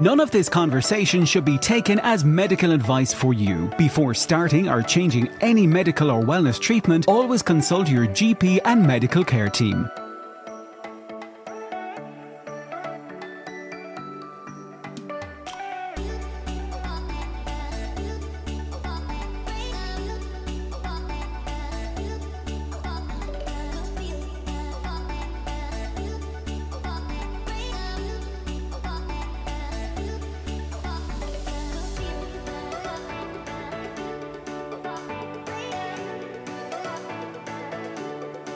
None of this conversation should be taken as medical advice for you. Before starting or changing any medical or wellness treatment, always consult your GP and medical care team.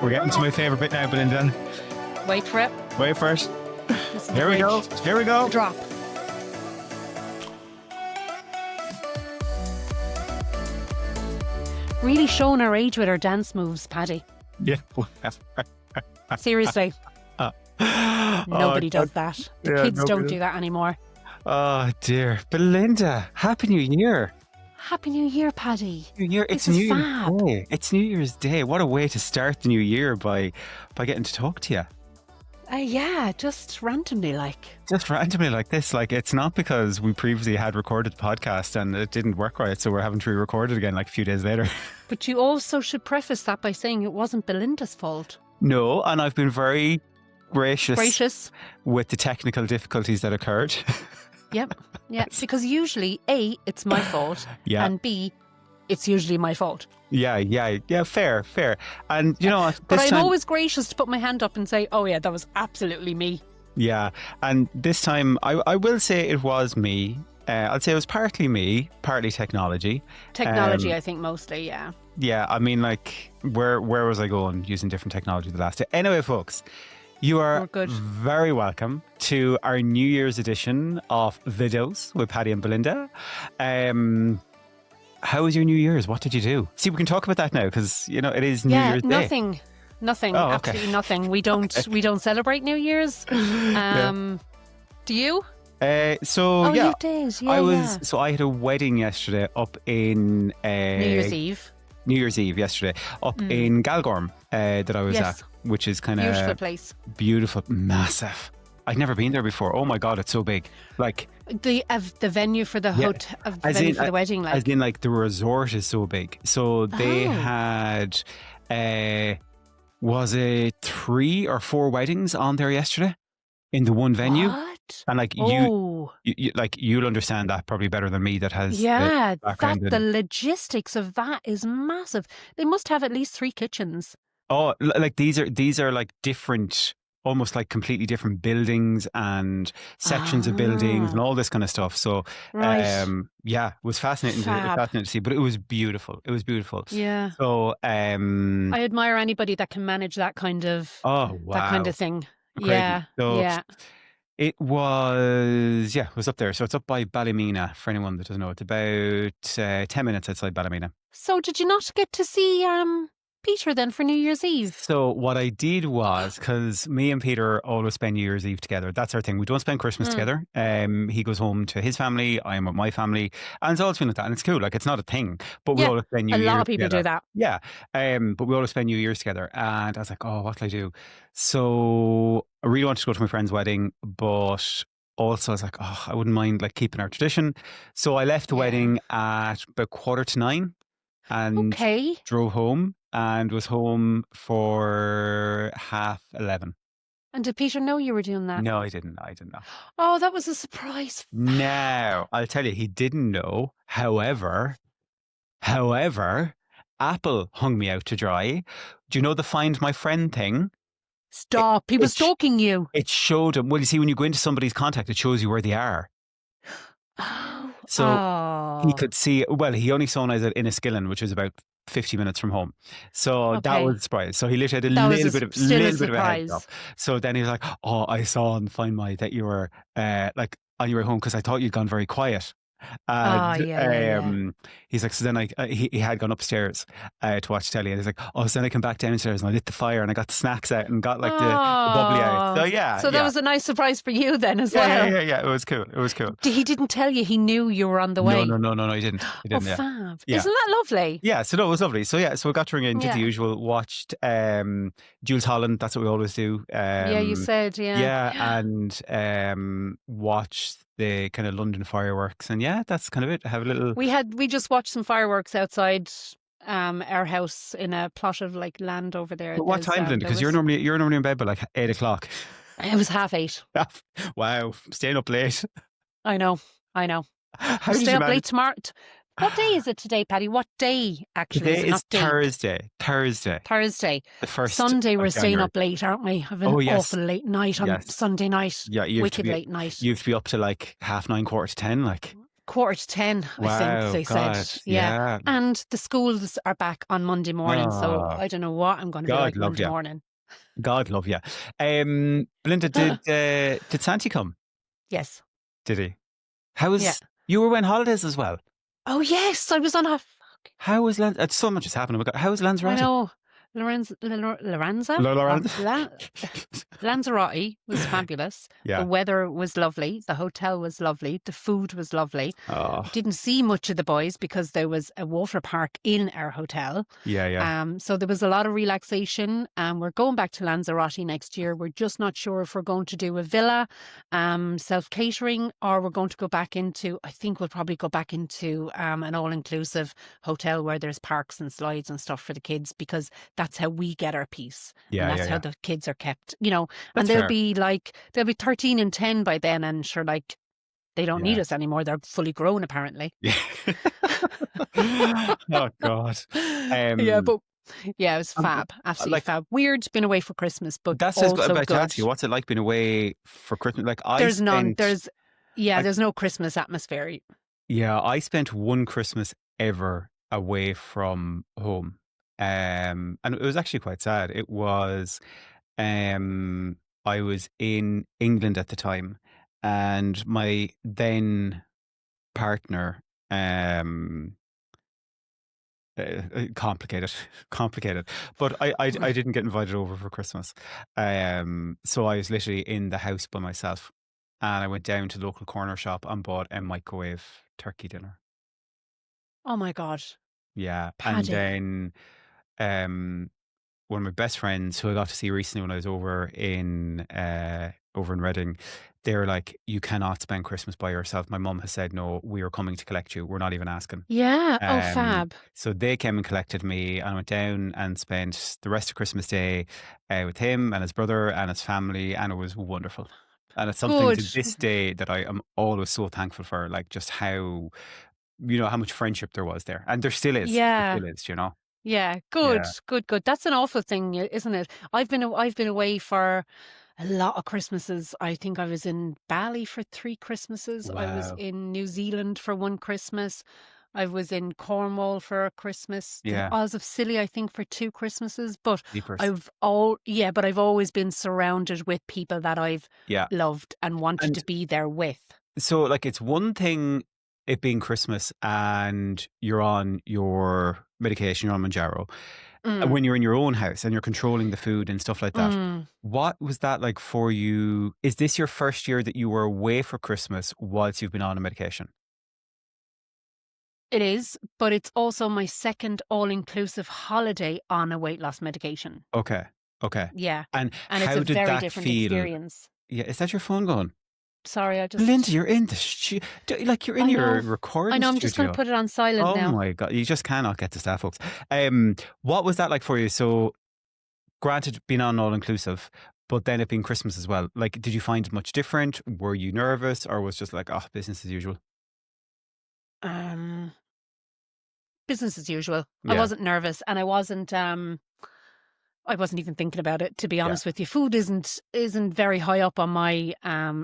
We're getting to my favourite bit now, Belinda. Wait for it. Wait for it. This is Here the we go. bridge. Here we go. Drop. Really showing our age with our dance moves, Paddy. Yeah. Seriously. Nobody does that. The yeah, kids nobody don't does. do that anymore. Oh dear, Belinda. Happy New Year. Happy New Year, Paddy. New Year. This It's is New Year's fab. Day. It's New Year's Day. What a way to start the new year by getting to talk to you. Yeah, just randomly like. Just randomly like this. Like, it's not because we previously had recorded the podcast and it didn't work right, so we're having to re-record it again like a few days later. But you also should preface that by saying it wasn't Belinda's fault. No, and I've been very gracious with the technical difficulties that occurred. Yep. Yeah. Because usually, A, it's my fault. Yeah. And B, it's usually my fault. Yeah, fair. And you know what? But this I'm time, always gracious to put my hand up and say, oh yeah, that was absolutely me. yeah, and this time I will say it was me. I'd say it was partly me, partly technology. Technology, I think, mostly, yeah. Yeah, I mean, like, where was I going using different technology the last day? Anyway, folks, you are We're good. very welcome to our New Year's edition of The Dose with Paddy and Belinda. How was your New Year's? What did you do? See, we can talk about that now because, you know, it is New Year's Day. Nothing, Oh, okay. absolutely nothing. We don't celebrate New Year's. Do you? So, yeah. You did. Yeah, So I had a wedding yesterday up in New Year's Eve. New Year's Eve yesterday up in Galgorm that I was Yes. at, which is kind Beautiful of place. beautiful, massive. I'd never been there before. Oh my God, it's so big. Like, The venue for the hotel, as venue in- for the wedding, like. as in, like, the resort is so big. So they Oh. had, was it 3 or 4 weddings on there yesterday in the one venue? What? And like you'll understand that probably better than me. That has Yeah, background in the it. logistics of that is massive. They must have at least 3 kitchens. Oh, like these are like different, almost like completely different buildings and sections of buildings and all this kind of stuff. So, Right. yeah, it was fascinating. Fab. Fascinating to see, but it was beautiful. It was beautiful. Yeah. So, I admire anybody that can manage that kind of oh wow, that kind of thing. Crazy. Yeah. So Yeah. it was up there. So it's up by Ballymena. For anyone that doesn't know, it's about 10 minutes outside Ballymena. So did you not get to see Peter then for New Year's Eve? So what I did was, because me and Peter always spend New Year's Eve together. That's our thing. We don't spend Christmas together. He goes home to his family. I'm with my family. And it's always been like that. And it's cool. Like, it's not a thing. But we Yeah, always spend New A Year's lot of people together. do that. Yeah. But we always spend New Year's together. And I was like, oh, what'll I do? So I really wanted to go to my friend's wedding, but also I was like, oh, I wouldn't mind like keeping our tradition. So I left the wedding at about 9:15 and Okay. drove home and was home for 11:30. And did Peter know you were doing that? No, I didn't know. Oh, that was a surprise. No, I'll tell you, he didn't know. However, Apple hung me out to dry. Do you know the Find My Friend thing? Stop. He was it sh- stalking you. It showed him. Well, you see, when you go into somebody's contact, it shows you where they are. Oh. So he could see. Well, he only saw us at Inniskillen, which is about 50 minutes from home. So that Okay. was a surprise. So he literally had That a was little bit of still a heads surprise. up. So then he was like, "Oh, I saw on Find My that you were like on your way home because I thought you'd gone very quiet." And yeah. he's like, so then he had gone upstairs to watch telly, and he's like, oh, so then I came back downstairs and I lit the fire and I got the snacks out and got like the bubbly out. So yeah. So that was a nice surprise for you then as well. Yeah. It was cool. He didn't tell you he knew you were on the way. No, he didn't. He didn't. Yeah. Fab. Yeah. Isn't that lovely? Yeah, so no, it was lovely. So yeah, so we got to ring in, did the usual, watched Jules Holland, that's what we always do. Yeah, you said, yeah. Yeah, and watched the kind of London fireworks, and yeah, that's kind of it. Have a little. We just watched some fireworks outside our house in a plot of like land over there. But what time, Belinda? There Because you're was normally in bed by like 8 o'clock. it was 8:30. Wow, staying up late. I know. How We'll did stay you up manage? late tomorrow. What day is it today, Paddy? What day actually is Today it? is Not date. Thursday. Thursday. The 1st Sunday we're of staying January. up late, aren't we? Have an Oh, yes. awful late night on Yes. Sunday night. Yeah, you have to Wicked be. late night. You have to be up to like 9:30, 10:15. Like, 9:45, I wow, think they God, said. Yeah. And the schools are back on Monday morning, so Oh, I don't know what I'm going to be God like love Monday you. morning. God love you. Belinda, did Santi come? Yes. Did he? How was Yeah. you were on holidays as well? Oh yes, I was on a. How was so much has happened. How was Lanzarote? I know. Lanzarote was fabulous. Yeah. The weather was lovely. The hotel was lovely. The food was lovely. Oh, Didn't see much of the boys because there was a water park in our hotel. yeah. So there was a lot of relaxation. We're going back to Lanzarote next year. We're just not sure if we're going to do a villa, self-catering, or we're going to go back into, I think we'll probably go back into an all-inclusive hotel where there's parks and slides and stuff for the kids, because that's how we get our peace. Yeah, and that's yeah. how the kids are kept, and That's they'll fair. be 13 and 10 by then, and sure, like, they don't need Yeah. us anymore. They're fully grown, apparently. Yeah. Oh God. But yeah, it was fab. Absolutely like- fab. Weird being away for Christmas, but That's also just about good. to ask you, what's it like being away for Christmas? Like There's none. spent- There's no Christmas atmosphere. Yeah, I spent one Christmas ever away from home. And it was actually quite sad. It was, I was in England at the time, and my then partner, complicated, but I didn't get invited over for Christmas. So I was literally in the house by myself, and I went down to the local corner shop and bought a microwave turkey dinner. Oh my God. Yeah. Paddy. And then one of my best friends, who I got to see recently when I was over in Reading, they were like, "You cannot spend Christmas by yourself. My mum has said no, we are coming to collect you. We're not even asking." Yeah. Oh, fab. So they came and collected me, and I went down and spent the rest of Christmas Day with him and his brother and his family, and it was wonderful. And it's something Good. to this day that I am always so thankful for, like just how, how much friendship there was there. And there still is. Yeah. There still is, Yeah. Good. Yeah. Good. That's an awful thing, isn't it? I've been away for a lot of Christmases. I think I was in Bali for 3 Christmases. I was Wow. in New Zealand for 1 Christmas. I was in Cornwall for a Christmas. Yeah. The Isles of Scilly, I think, for 2 Christmases. But Jeepers. I've always been surrounded with people that I've Yeah. loved and wanted to be there with. So, like, it's one thing it being Christmas and you're on your medication, you're on Mounjaro, and when you're in your own house and you're controlling the food and stuff like that. What was that like for you? Is this your first year that you were away for Christmas whilst you've been on a medication? It is, but it's also my second all-inclusive holiday on a weight loss medication. Okay. Yeah. And And how it's a did very that different feel? experience. Yeah, is that your phone going? Sorry, I just... Belinda, you're in the studio. Like, you're in I your know. recording I know, I'm just going studio. to put it on silent Oh now. my God, you just cannot get the staff, folks. What was that like for you? So, granted, being on all inclusive, but then it being Christmas as well. Like, did you find it much different? Were you nervous, or was just like, oh, business as usual? Business as usual. I Yeah. wasn't nervous, and I wasn't even thinking about it, to be honest with you. Food isn't very high up on my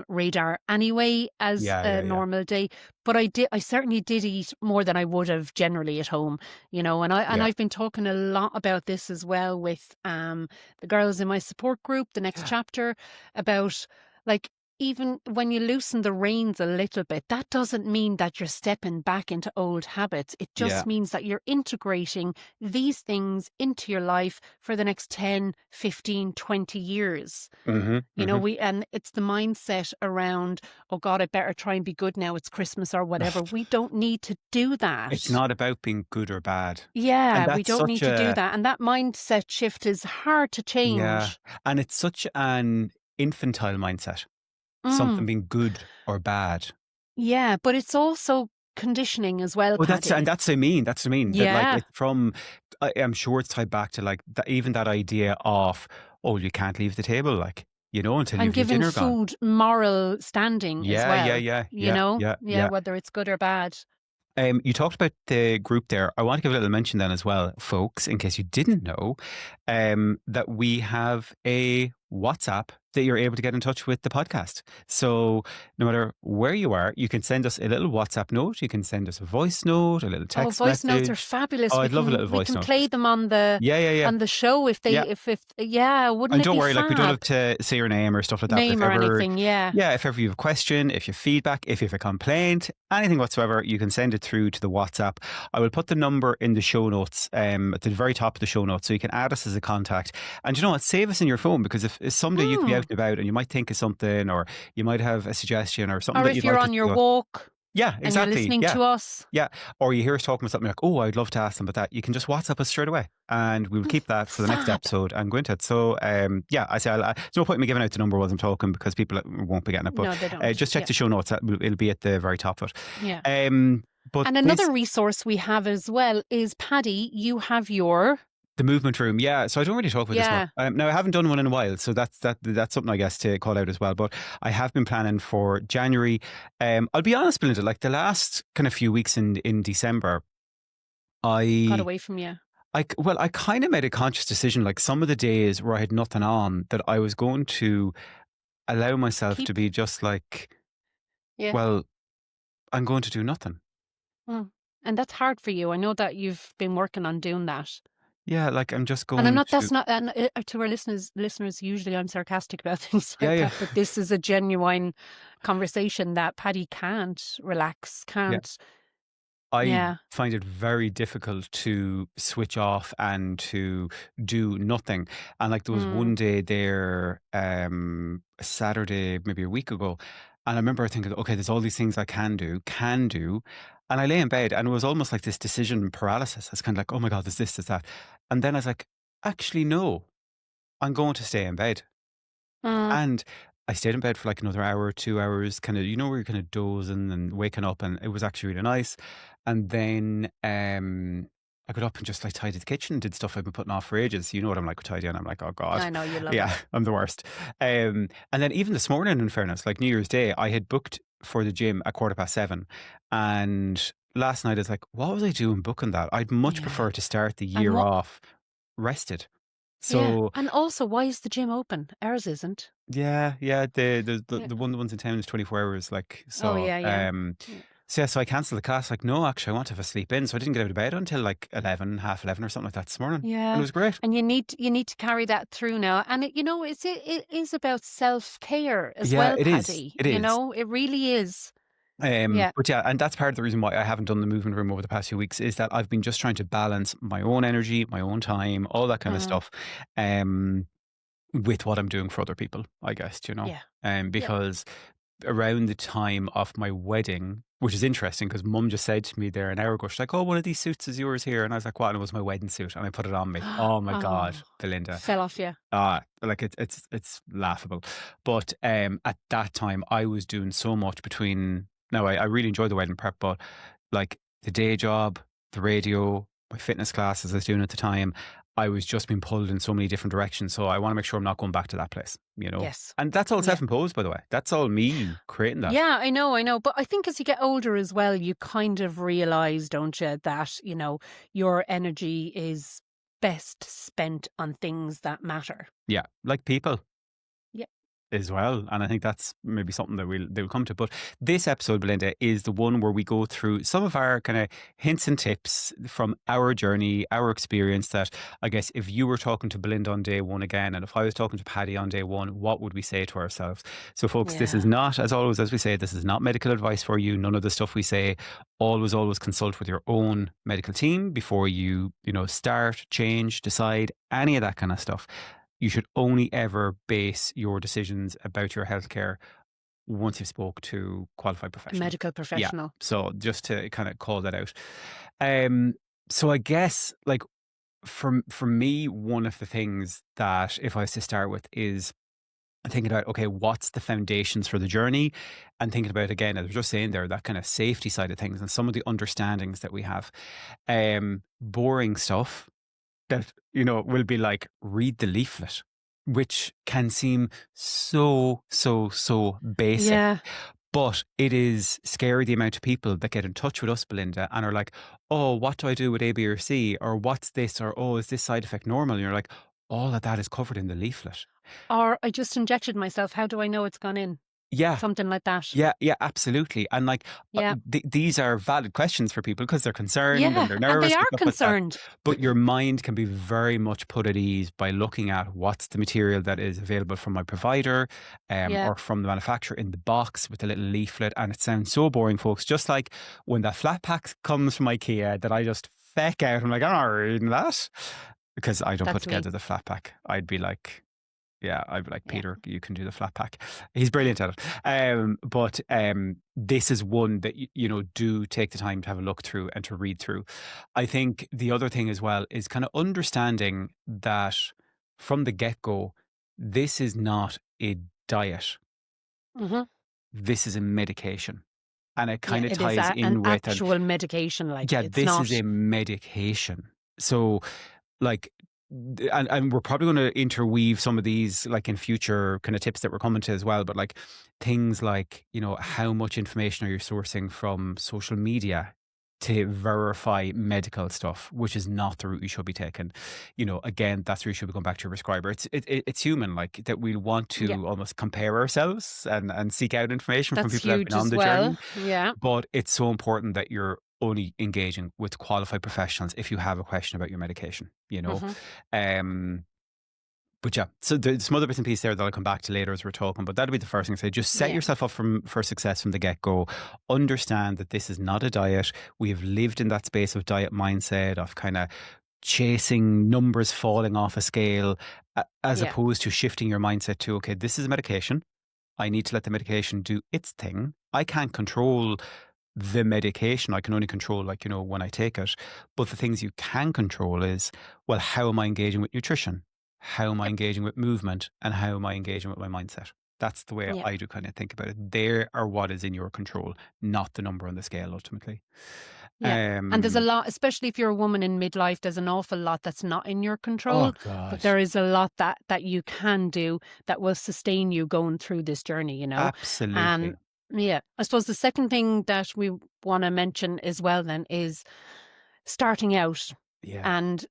radar anyway as Yeah. normal day. But I certainly did eat more than I would have generally at home, and I've been talking a lot about this as well with the girls in my support group, the next chapter, about, like, even when you loosen the reins a little bit, that doesn't mean that you're stepping back into old habits. It just Yeah. means that you're integrating these things into your life for the next 10, 15, 20 years. And it's the mindset around, oh God, I better try and be good now. It's Christmas or whatever. We don't need to do that. It's not about being good or bad. Yeah, we that's don't need to do such a- that. And that mindset shift is hard to change. Yeah. And it's such an infantile mindset. Something being good or bad. Yeah, but it's also conditioning as well, Well, that's Paddy. what I mean. That's what I mean. That like Yeah. it's from. I'm sure it's tied back to like even that idea of, oh, you can't leave the table, like, until And you've your giving dinner gone. food moral standing as Yeah, yeah, well, yeah, yeah, yeah, Yeah, yeah. whether it's good or bad. You talked about the group there. I want to give a little mention then as well, folks, in case you didn't know, that we have a WhatsApp that you're able to get in touch with the podcast. So no matter where you are, you can send us a little WhatsApp note. You can send us a voice note, a little Oh, text voice notes are message. fabulous. Oh, I'd love a little We voice can note. play them Yeah, yeah, yeah. on the show if Yeah. yeah, wouldn't And it don't be worry, like we don't have fab? to say your name or stuff like that. But if Name or ever, anything, yeah. yeah, if ever you have a question, if you have feedback, if you have a complaint, anything whatsoever, you can send it through to the WhatsApp. I will put the number in the show notes, at the very top of the show notes, so you can add us as a contact. And you know what? Save us in your phone, because if someday you could be out and about and you might think of something, or you might have a suggestion or something Or that if you'd you're like us on to your go. walk Yeah, and you're exactly. listening Yeah. to us. Yeah. Or you hear us talking about something like, oh, I'd love to ask them about that. You can just WhatsApp us straight away, and we'll keep that for the next Fab. episode and go into it. So, yeah, I say, there's no point in me giving out the number while I'm talking, because people won't be getting it. But No, they don't. just check Yeah. the show notes. It'll be at the very top of it. Yeah. But And another resource we have as well is, Paddy, you have your... the movement room, yeah. So I don't really talk about this Yeah. much. Now I haven't done one in a while, so that's something I guess to call out as well. But I have been planning for January. I'll be honest, Belinda, like the last kind of few weeks in December, Got I away from you. I kind of made a conscious decision, like some of the days where I had nothing on, that I was going to allow myself to be just like, Yeah. well, I'm going to do nothing. Mm. And that's hard for you. I know that you've been working on doing that. Yeah, like I'm just going And I'm not, to. that's not, and to our listeners, usually I'm sarcastic about things like Yeah, yeah. that, but this is a genuine conversation that Paddy can't relax, can't. I Yeah. find it very difficult to switch off and to do nothing. And like there was one day there, a Saturday, maybe a week ago, and I remember thinking, okay, there's all these things I can do. And I lay in bed, and it was almost like this decision paralysis. It's kind of like, oh my God, there's this, there's that. And then I was like, actually, no, I'm going to stay in bed. Mm. And I stayed in bed for like another hour, 2 hours, kind of, where you're kind of dozing and waking up, and it was actually really nice. And then I got up and just like tidied the kitchen, did stuff I've been putting off for ages. You know what I'm like with tidying. I'm like, oh God. I know you love Yeah, it. I'm the worst. And then even this morning, in fairness, like New Year's Day, I had booked for the gym at 7:15. And last night I was like, what was I doing booking that? I'd much Yeah. prefer to start the And year what, off rested. yeah. So And also, why is the gym open? Ours isn't. yeah, yeah. The Yeah. the ones in town is 24 hours. Like Oh, so. yeah, yeah. Yeah. So yeah, so I cancelled the class. Like, no, actually, I want to have a sleep in. So I didn't get out of bed until like 11, half 11 or something like that this morning. And Yeah. it was great. And you need to carry that through now. And it is about self-care as Yeah, well, it is. Paddy. It is. It really is. Yeah. But yeah, and that's part of the reason why I haven't done the movement room over the past few weeks, is that I've been just trying to balance my own energy, my own time, all that kind of stuff, with what I'm doing for other people, I guess, Yeah. because around the time of my wedding, which is interesting because Mum just said to me there an hour ago, she's like, oh, one of these suits is yours here. And I was like, what? And it was my wedding suit. And I put it on me. Oh my God, Oh, Belinda. fell off you. Like it's laughable. But at that time I was doing so much between, now I really enjoyed the wedding prep, but like the day job, the radio, my fitness classes I was doing at the time, I was just being pulled in so many different directions. So I want to make sure I'm not going back to that place, Yes. And that's all Yeah. self-imposed, by the way. That's all me creating that. Yeah, I know. But I think as you get older as well, you kind of realize, don't you, that, your energy is best spent on things that matter. Yeah, like people. Yeah. As well. And I think that's maybe something that they'll come to. But this episode, Belinda, is the one where we go through some of our kind of hints and tips from our journey, our experience, that I guess if you were talking to Belinda on day one again, and if I was talking to Paddy on day one, what would we say to ourselves? So folks, this is not, as always, as we say, this is not medical advice for you. None of the stuff we say, always consult with your own medical team before you start, change, decide, any of that kind of stuff. You should only ever base your decisions about your healthcare once you've spoke to qualified professional. Medical professional. Yeah. So just to kind of call that out. So I guess like for me, one of the things that if I was to start with is and thinking about, okay, what's the foundations for the journey? And thinking about, again, as I was just saying there, that kind of safety side of things and some of the understandings that we have. Boring stuff that, will be like, read the leaflet, which can seem so basic. Yeah. But it is scary the amount of people that get in touch with us, Belinda, and are like, oh, what do I do with A, B, or C? Or what's this? Or, oh, is this side effect normal? And you're like, all of that is covered in the leaflet. Or I just injected myself. How do I know it's gone in? Yeah. Something like that. Yeah, absolutely. And like, Yeah. these are valid questions for people because they're concerned and Yeah. they're And they nervous and are stuff like that. concerned. But your mind can be very much put at ease by looking at what's the material that is available from my provider, Yeah. or from the manufacturer in the box with the little leaflet. And it sounds so boring, folks. Just like when that flat pack comes from IKEA that I just feck out. I'm like, I'm not reading that because I don't put That's me. together the flat pack. I'd be like, yeah, I'd be like, Yeah. Peter, you can do the flat pack. He's brilliant at it. But this is one that, do take the time to have a look through and to read through. I think the other thing as well is kind of understanding that from the get-go, this is not a diet. Hmm. This is a medication. And it Yeah. kind of It is ties an in with, and actual medication. Like, yeah, it's this not. is a medication. So, like, and we're probably going to interweave some of these like in future kind of tips that we're coming to as well, but like things like, how much information are you sourcing from social media to verify medical stuff, which is not the route you should be taking. Again, that's where you should be going back to your prescriber. It's human, like, that we want Yeah. to almost compare ourselves and seek out information from That's people that have huge been on as the well. journey. Yeah. But it's so important that you're only engaging with qualified professionals if you have a question about your medication. Hmm. Um, but yeah, so there's some other bits and pieces there that I'll come back to later as we're talking, but that'll be the first thing to say. Just set Yeah. yourself up for success from the get-go. Understand that this is not a diet. We have lived in that space of diet mindset, of kind of chasing numbers falling off a scale, as Yeah. opposed to shifting your mindset to, okay, this is a medication. I need to let the medication do its thing. I can't control the medication. I can only control, like, when I take it. But the things you can control is, well, how am I engaging with nutrition? How am I Yep. engaging with movement? And how am I engaging with my mindset? That's the way Yeah. I do kind of think about it. There are what is in your control, not the number on the scale ultimately. Yeah. And there's a Um, lot, especially if you're a woman in midlife, there's an awful lot that's not in your oh control, but God, there is a lot that you can do that will sustain you going through this journey. And absolutely. yeah, I suppose the second thing that we want to mention as well then is starting out Yeah. and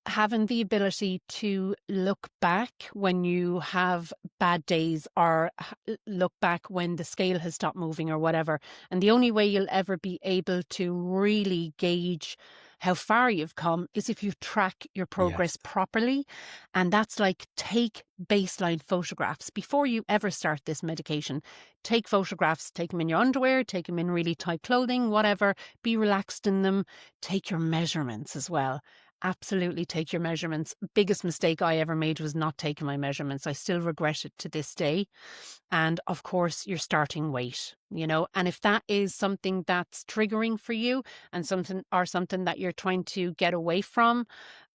having the ability to look back when you have bad days, or look back when the scale has stopped moving or whatever. And the only way you'll ever be able to really gauge how far you've come is if you track your Yes. progress properly. And that's like, take baseline photographs before you ever start this medication. Take photographs, take them in your underwear, take them in really tight clothing, whatever. Be relaxed in them. Take your measurements as well. Absolutely take your measurements. Biggest mistake I ever made was not taking my measurements. I still regret it to this day. And of course, your starting weight. And if that is something that's triggering for you and something that you're trying to get away from,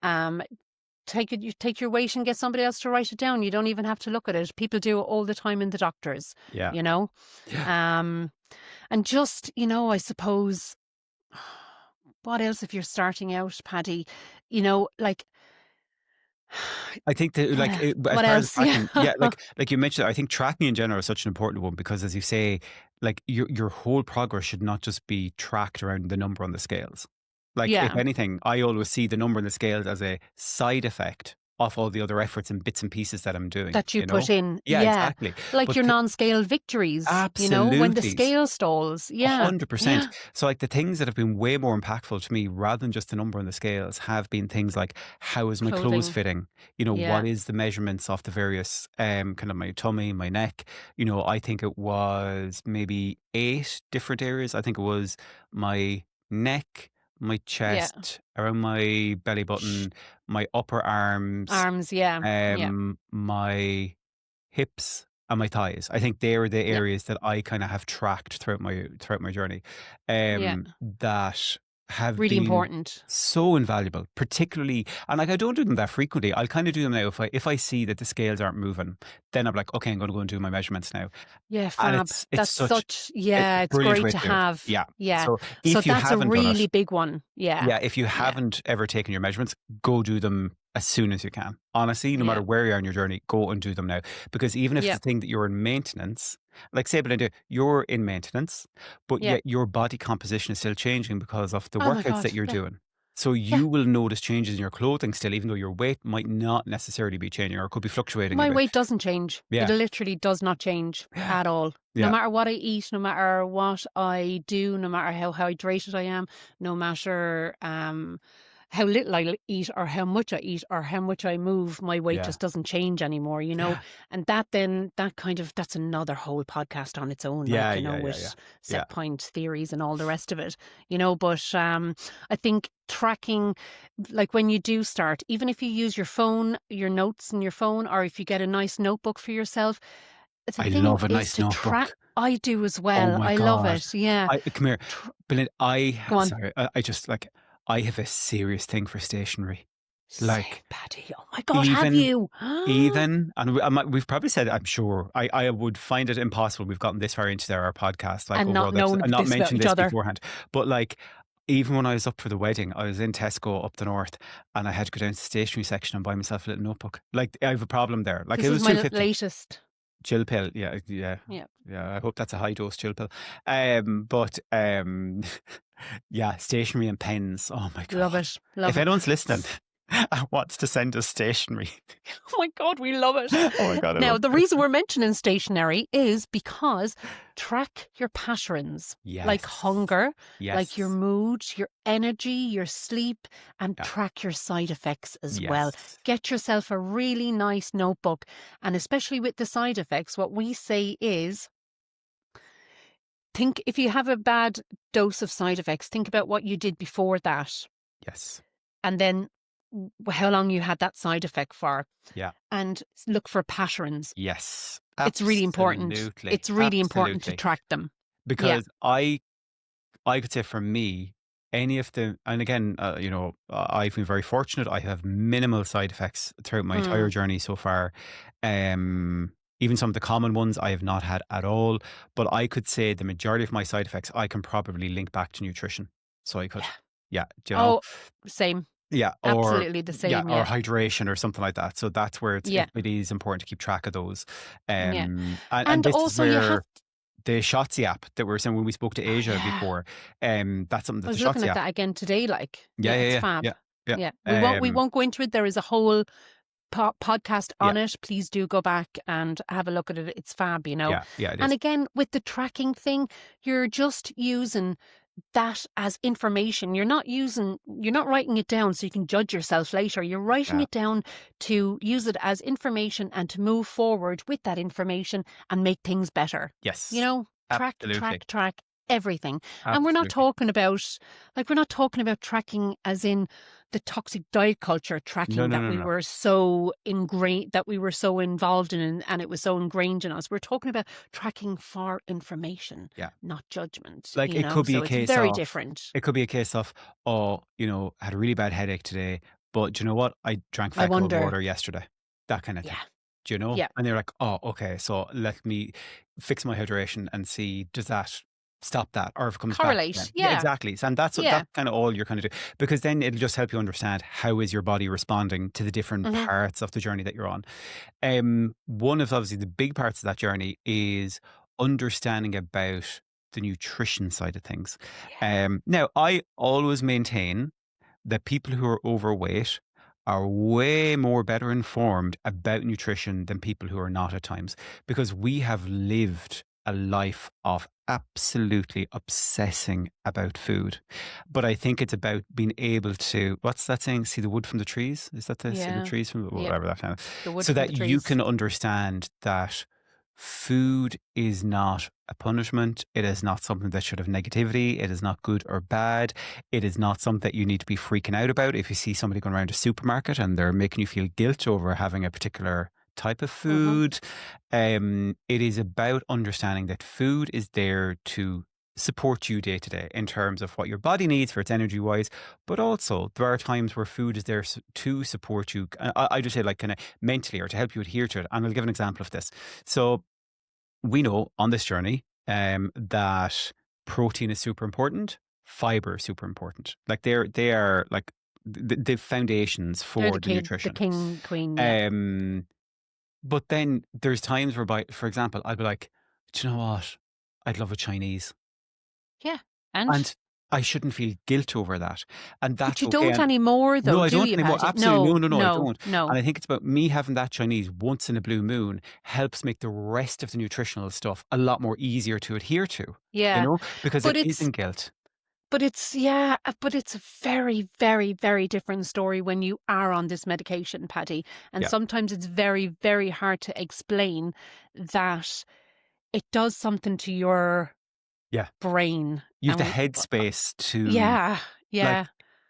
you take your weight and get somebody else to write it down. You don't even have to look at it. People do it all the time in the doctors, Yeah. you know. Yeah. And just, I suppose, what else if you're starting out, Paddy? Like, I think that, like, as what far as else? Yeah. tracking, yeah, like you mentioned, I think tracking in general is such an important one because, as you say, like, your whole progress should not just be tracked around the number on the scales. Like, if Yeah. anything, I always see the number on the scales as a side effect of all the other efforts and bits and pieces that I'm doing. That you put in. Yeah, Yeah. exactly. Like But your non-scale victories, when the absolutely. scale stalls. Yeah. 100%. Yeah. So, like, the things that have been way more impactful to me rather than just the number on the scales have been things like, how is my clothes Clothing. fitting? Yeah. What is the measurements of the various kind of my tummy, my neck? I think it was maybe 8 different areas. I think it was my neck, my Yeah. chest, around my belly Sh- button, my upper arms, Arms. Yeah. Yeah. my hips and my thighs. I think they are the Yeah. areas that I kind of have tracked throughout my journey. Yeah. That have Really been important. so invaluable, particularly, and like I don't do them that frequently. I'll kind of do them now if I see that the scales aren't moving, then I'm like, okay, I'm going to go and do my measurements now. Yeah, And fab. it's That's such such, it's a yeah, it's brilliant great way to to do it. have. Yeah. Yeah. So So if you that's a haven't done really it, big one. Yeah. yeah, if you Yeah. haven't ever taken your measurements, go do them as soon as you can. Honestly, no Yeah. matter where you are in your journey, go and do them now. Because even if Yeah. the thing that you're in maintenance, like say, Belinda, you're in maintenance, but Yeah. yet your body composition is still changing because of the Oh my workouts God. that you're Yeah. doing. So Yeah. you will notice changes in your clothing still, even though your weight might not necessarily be changing or could be fluctuating a My bit. weight doesn't change. It Yeah. literally does not change at all. No Yeah. matter what I eat, no matter what I do, no matter how hydrated I am, no matter how little I eat or how much I eat or how much I move, my weight Yeah. just doesn't change anymore, you know. And that's another whole podcast on its own, Yeah. like, you know, Yeah. Yeah. with Yeah. Yeah. set point theories and all the rest of it, you know. But I think tracking, like when you do start, even if you use your phone, your notes in your phone, or if you get a nice notebook for yourself, the I thing love a is nice to track. notebook. I do as Oh well. my I love God. it. Yeah. Come here, Tr- Belinda. Go on. Sorry, I just like, I have a serious thing for stationery. Same, Like, Paddy. Oh my God, have even, you? and we've probably said, I'm sure, I would find it impossible. We've gotten this far into our podcast, like And over all not the episodes, knowing and not this about mentioned each this other. beforehand. But like, even when I was up for the wedding, I was in Tesco up the north, and I had to go down to the stationery section and buy myself a little notebook. Like, I have a problem there. Like, This it is was my 250. latest. Chill pill, yeah, yeah, Yeah. yeah. I hope that's a high dose chill pill. But yeah, stationery and pens. Oh my Love God! it. Love If it. anyone's listening and wants to send us stationery, Oh my God, we love it. oh my God, I Now, love the it. reason we're mentioning stationery is because track your patterns, like Yes, hunger, like your yes, mood, your energy, your sleep, and yeah, track your side effects as well. yes, Get yourself a really nice notebook. And especially with the side effects, what we say is think if you have a bad dose of side effects, think about what you did before that. yes, And then how long you had that side effect for, yeah, and look for patterns. yes. It's really important. Absolutely, It's really important to absolutely. track them. Yeah. Because I could say for me, any of the, and again, I've been very fortunate. I have minimal side effects throughout my entire Mm. journey so far. Even some of the common ones I have not had at all. But I could say the majority of my side effects I can probably link back to nutrition. So I could, Yeah. yeah, Oh, same. yeah, Absolutely the yeah, same. or Yeah. hydration or something like that. So that's where Yeah. it is important to keep track of those. Yeah. And And this is also you have, where the Shotzi app that we were saying when we spoke to Asia yeah. before, that's something I that the was looking Shotzi at app. that again today. Like, Yeah, yeah, yeah, it's yeah, fab. yeah, yeah. Yeah. We won't go into it. There is a whole podcast Yeah, on it. Please do go back and have a look at it. It's fab, you know. yeah, yeah, it And is. again, with the tracking thing, you're just using that as information. You're not writing it down so you can judge yourself later. You're writing Yeah. it down to use it as information and to move forward with that information and make things better. Yes, You know, track absolutely, everything. And absolutely. we're not talking about tracking as in the toxic diet culture No, tracking no, that no, we no. were so ingrained, that we were so involved in, and it was so ingrained in us. We're talking about tracking for information, Yeah. not judgment, Like you it know, could be so a it's case very of, different. oh, I had a really bad headache today, but do you know what? I drank I fat cold wonder. water yesterday. That kind of thing. Yeah. Do you know? Yeah. And they're like, oh, okay, so let me fix my hydration and see, does that stop that, or if it comes back Correlate. again? Yeah, Yeah. exactly. And that's Yeah. kind of all you're kind of doing, because then it'll just help you understand how is your body responding to the different Hmm. parts of the journey that you're on. One of obviously the big parts of that journey is understanding about the nutrition side of things. Yeah. Now, I always maintain that people who are overweight are way more better informed about nutrition than people who are not at times, because we have lived a life of absolutely obsessing about food. But I think it's about being able to, what's that saying? See the wood from the trees? Is that the see the Yeah. trees from Yeah. whatever that kind of, The wood so from that the you trees. can understand that food is not a punishment. It is not something that should have negativity. It is not good or bad. It is not something that you need to be freaking out about if you see somebody going around a supermarket and they're making you feel guilt over having a particular type of Hmm. food. It is about understanding that food is there to support you day to day in terms of what your body needs for its energy wise, but also there are times where food is there to support you. I just say like kind of mentally or to help you adhere to it. And I'll give an example of this. So we know on this journey that protein is super important, fiber is super important. Like they are like the foundations They're for the the nutrition. king, queen. Yeah. But then there's times whereby, for example, I'd be like, do you know what? I'd love a Chinese. Yeah. And And I shouldn't feel guilt over that. And but that's you okay. don't And anymore, no, though, I do don't you, anymore. Paddy? Absolutely. No, No, no, no, I no, don't. no. And I think it's about me having that Chinese once in a blue moon helps make the rest of the nutritional stuff a lot more easier to adhere to, Yeah. because But it it's isn't guilt. but it's a very, very, very different story when you are on this medication, Paddy. And Yeah. sometimes it's very, very hard to explain that it does something to your Yeah. brain. You have the And headspace to, yeah, like, yeah.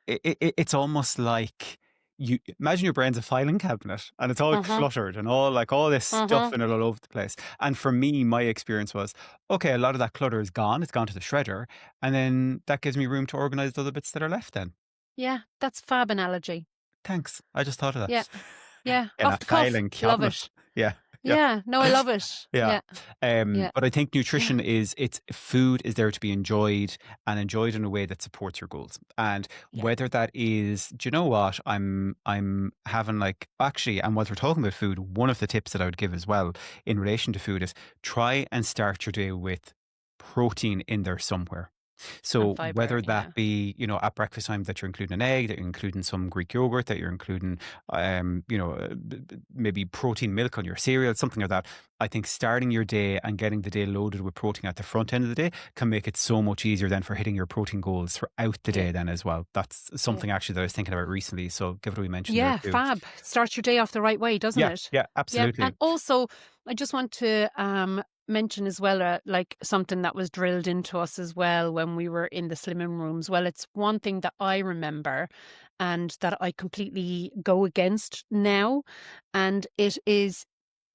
it's almost like you imagine your brain's a filing cabinet and it's all Uh-huh. cluttered and all this Uh-huh. stuff in it all over the place. And for me, my experience was, okay, a lot of that clutter is gone. It's gone to the shredder. And then that gives me room to organize the other bits that are left then. Yeah, that's fab analogy. Thanks. I just thought of Yeah. that. Yeah. In Off a the cuff. filing Love cabinet. it. Yeah. Yeah. Yeah. No, I love it. Yeah. Yeah. But I think nutrition Yeah. it's food is there to be enjoyed and enjoyed in a way that supports your goals. And Yeah. whether that is, do you know what? I'm having like actually, and while we're talking about food, one of the tips that I would give as well in relation to food is try and start your day with protein in there somewhere. And So fiber. whether Yeah. that be, at breakfast time that you're including an egg, that you're including some Greek yogurt, that you're including, maybe protein milk on your cereal, something like that. I think starting your day and getting the day loaded with protein at the front end of the day can make it so much easier then for hitting your protein goals throughout the day then as well. That's something actually that I was thinking about recently. So give it a wee mention there Yeah, too. fab. Starts your day off the right way, doesn't Yeah, it? yeah, Yeah. absolutely. And also, I just want to mention as well, like something that was drilled into us as well when we were in the slimming rooms. Well, it's one thing that I remember and that I completely go against now, and it is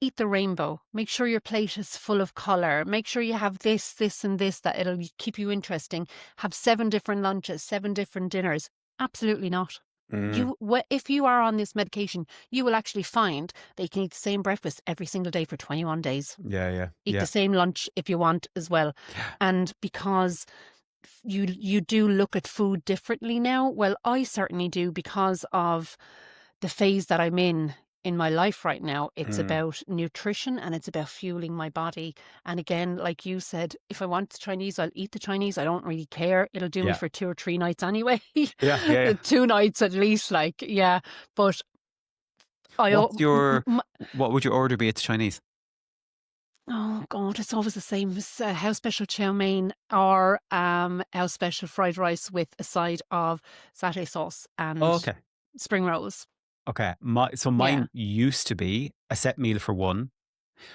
eat the rainbow. Make sure your plate is full of color. Make sure you have this, this, and this, that it'll keep you interesting. Have 7 different lunches, 7 different dinners. Absolutely not. If you are on this medication, you will actually find that you can eat the same breakfast every single day for 21 days. Yeah. Eat the same lunch if you want as well. Yeah. And because you do look at food differently now, well, I certainly do because of the phase that I'm in my life right now. It's about nutrition and it's about fueling my body. And again, like you said, if I want the Chinese, I'll eat the Chinese. I don't really care. It'll do me Yeah. for 2 or 3 nights anyway. Yeah. 2 nights at least, yeah. But What would your order be at the Chinese? oh God, it's always the same. It's, house special chow mein or house special fried rice with a side of satay sauce and Okay. spring rolls. Okay. Yeah. Mine used to be a set meal for one,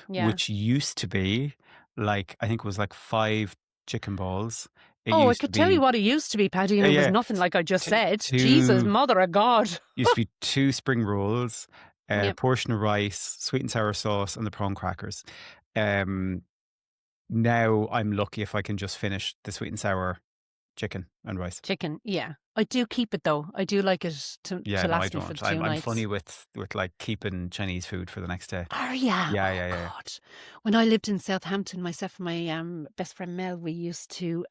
Yeah. which used to be like, I think it was like 5 chicken balls. It Oh, I used to could tell you be, what it used to be, Paddy, and it was yeah, nothing like I just t- said. Jesus, two, mother of God. used to be 2 spring rolls, a Yep. portion of rice, sweet and sour sauce, and the prawn crackers. Um, Now I'm lucky if I can just finish the sweet and sour chicken and rice. Chicken, yeah. I do keep it though. I do like it to Yeah, no, I last me for don't. the 2 I'm funny nights. with like keeping Chinese food for the next day. Are ya? Yeah, Oh yeah. God. When I lived in Southampton, myself and my best friend Mel, we used to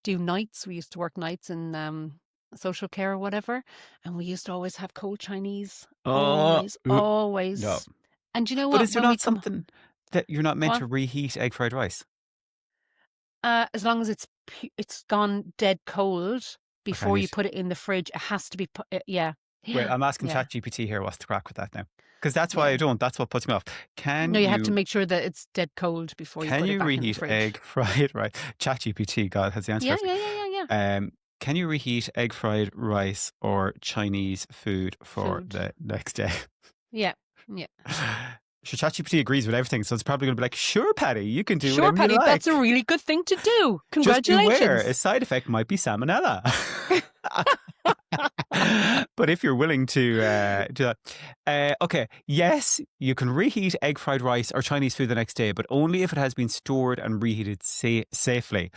do nights. We used to work nights in social care or whatever, and we used to always have cold Chinese. Oh, Always, no. always. And you know But what? is there When we not something that you're not meant what? to reheat egg fried rice? As long as it's gone dead cold before you need- put it in the fridge, it has to be put. Yeah. Wait, I'm asking Yeah. ChatGPT here what's the crack with that now? Because that's why I Yeah. don't. That's what puts me off. No, you have to make sure that it's dead cold before you Can put it you back in the reheat fridge. egg fried rice? ChatGPT, God, has the answer. Yeah, for yeah. Can you reheat egg fried rice or Chinese food for Food. the next day? Yeah. So ChatGPT agrees with everything, so it's probably going to be like, "Sure, Paddy, you can do Sure, whatever Paddy, you like." that's a really good thing to do. Just beware, a Congratulations. side effect might be salmonella. But if you're willing to do that. Okay, yes, you can reheat egg fried rice or Chinese food the next day, but only if it has been stored and reheated safely.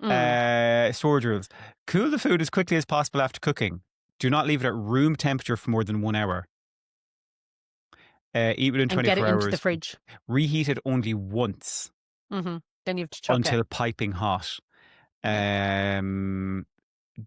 Storage rules. Cool the food as quickly as possible after cooking. Do not leave it at room temperature for more than 1 hour. Eat within And get 24 it into the hours. fridge. Reheat it only once Then you have to chuck until it. piping hot.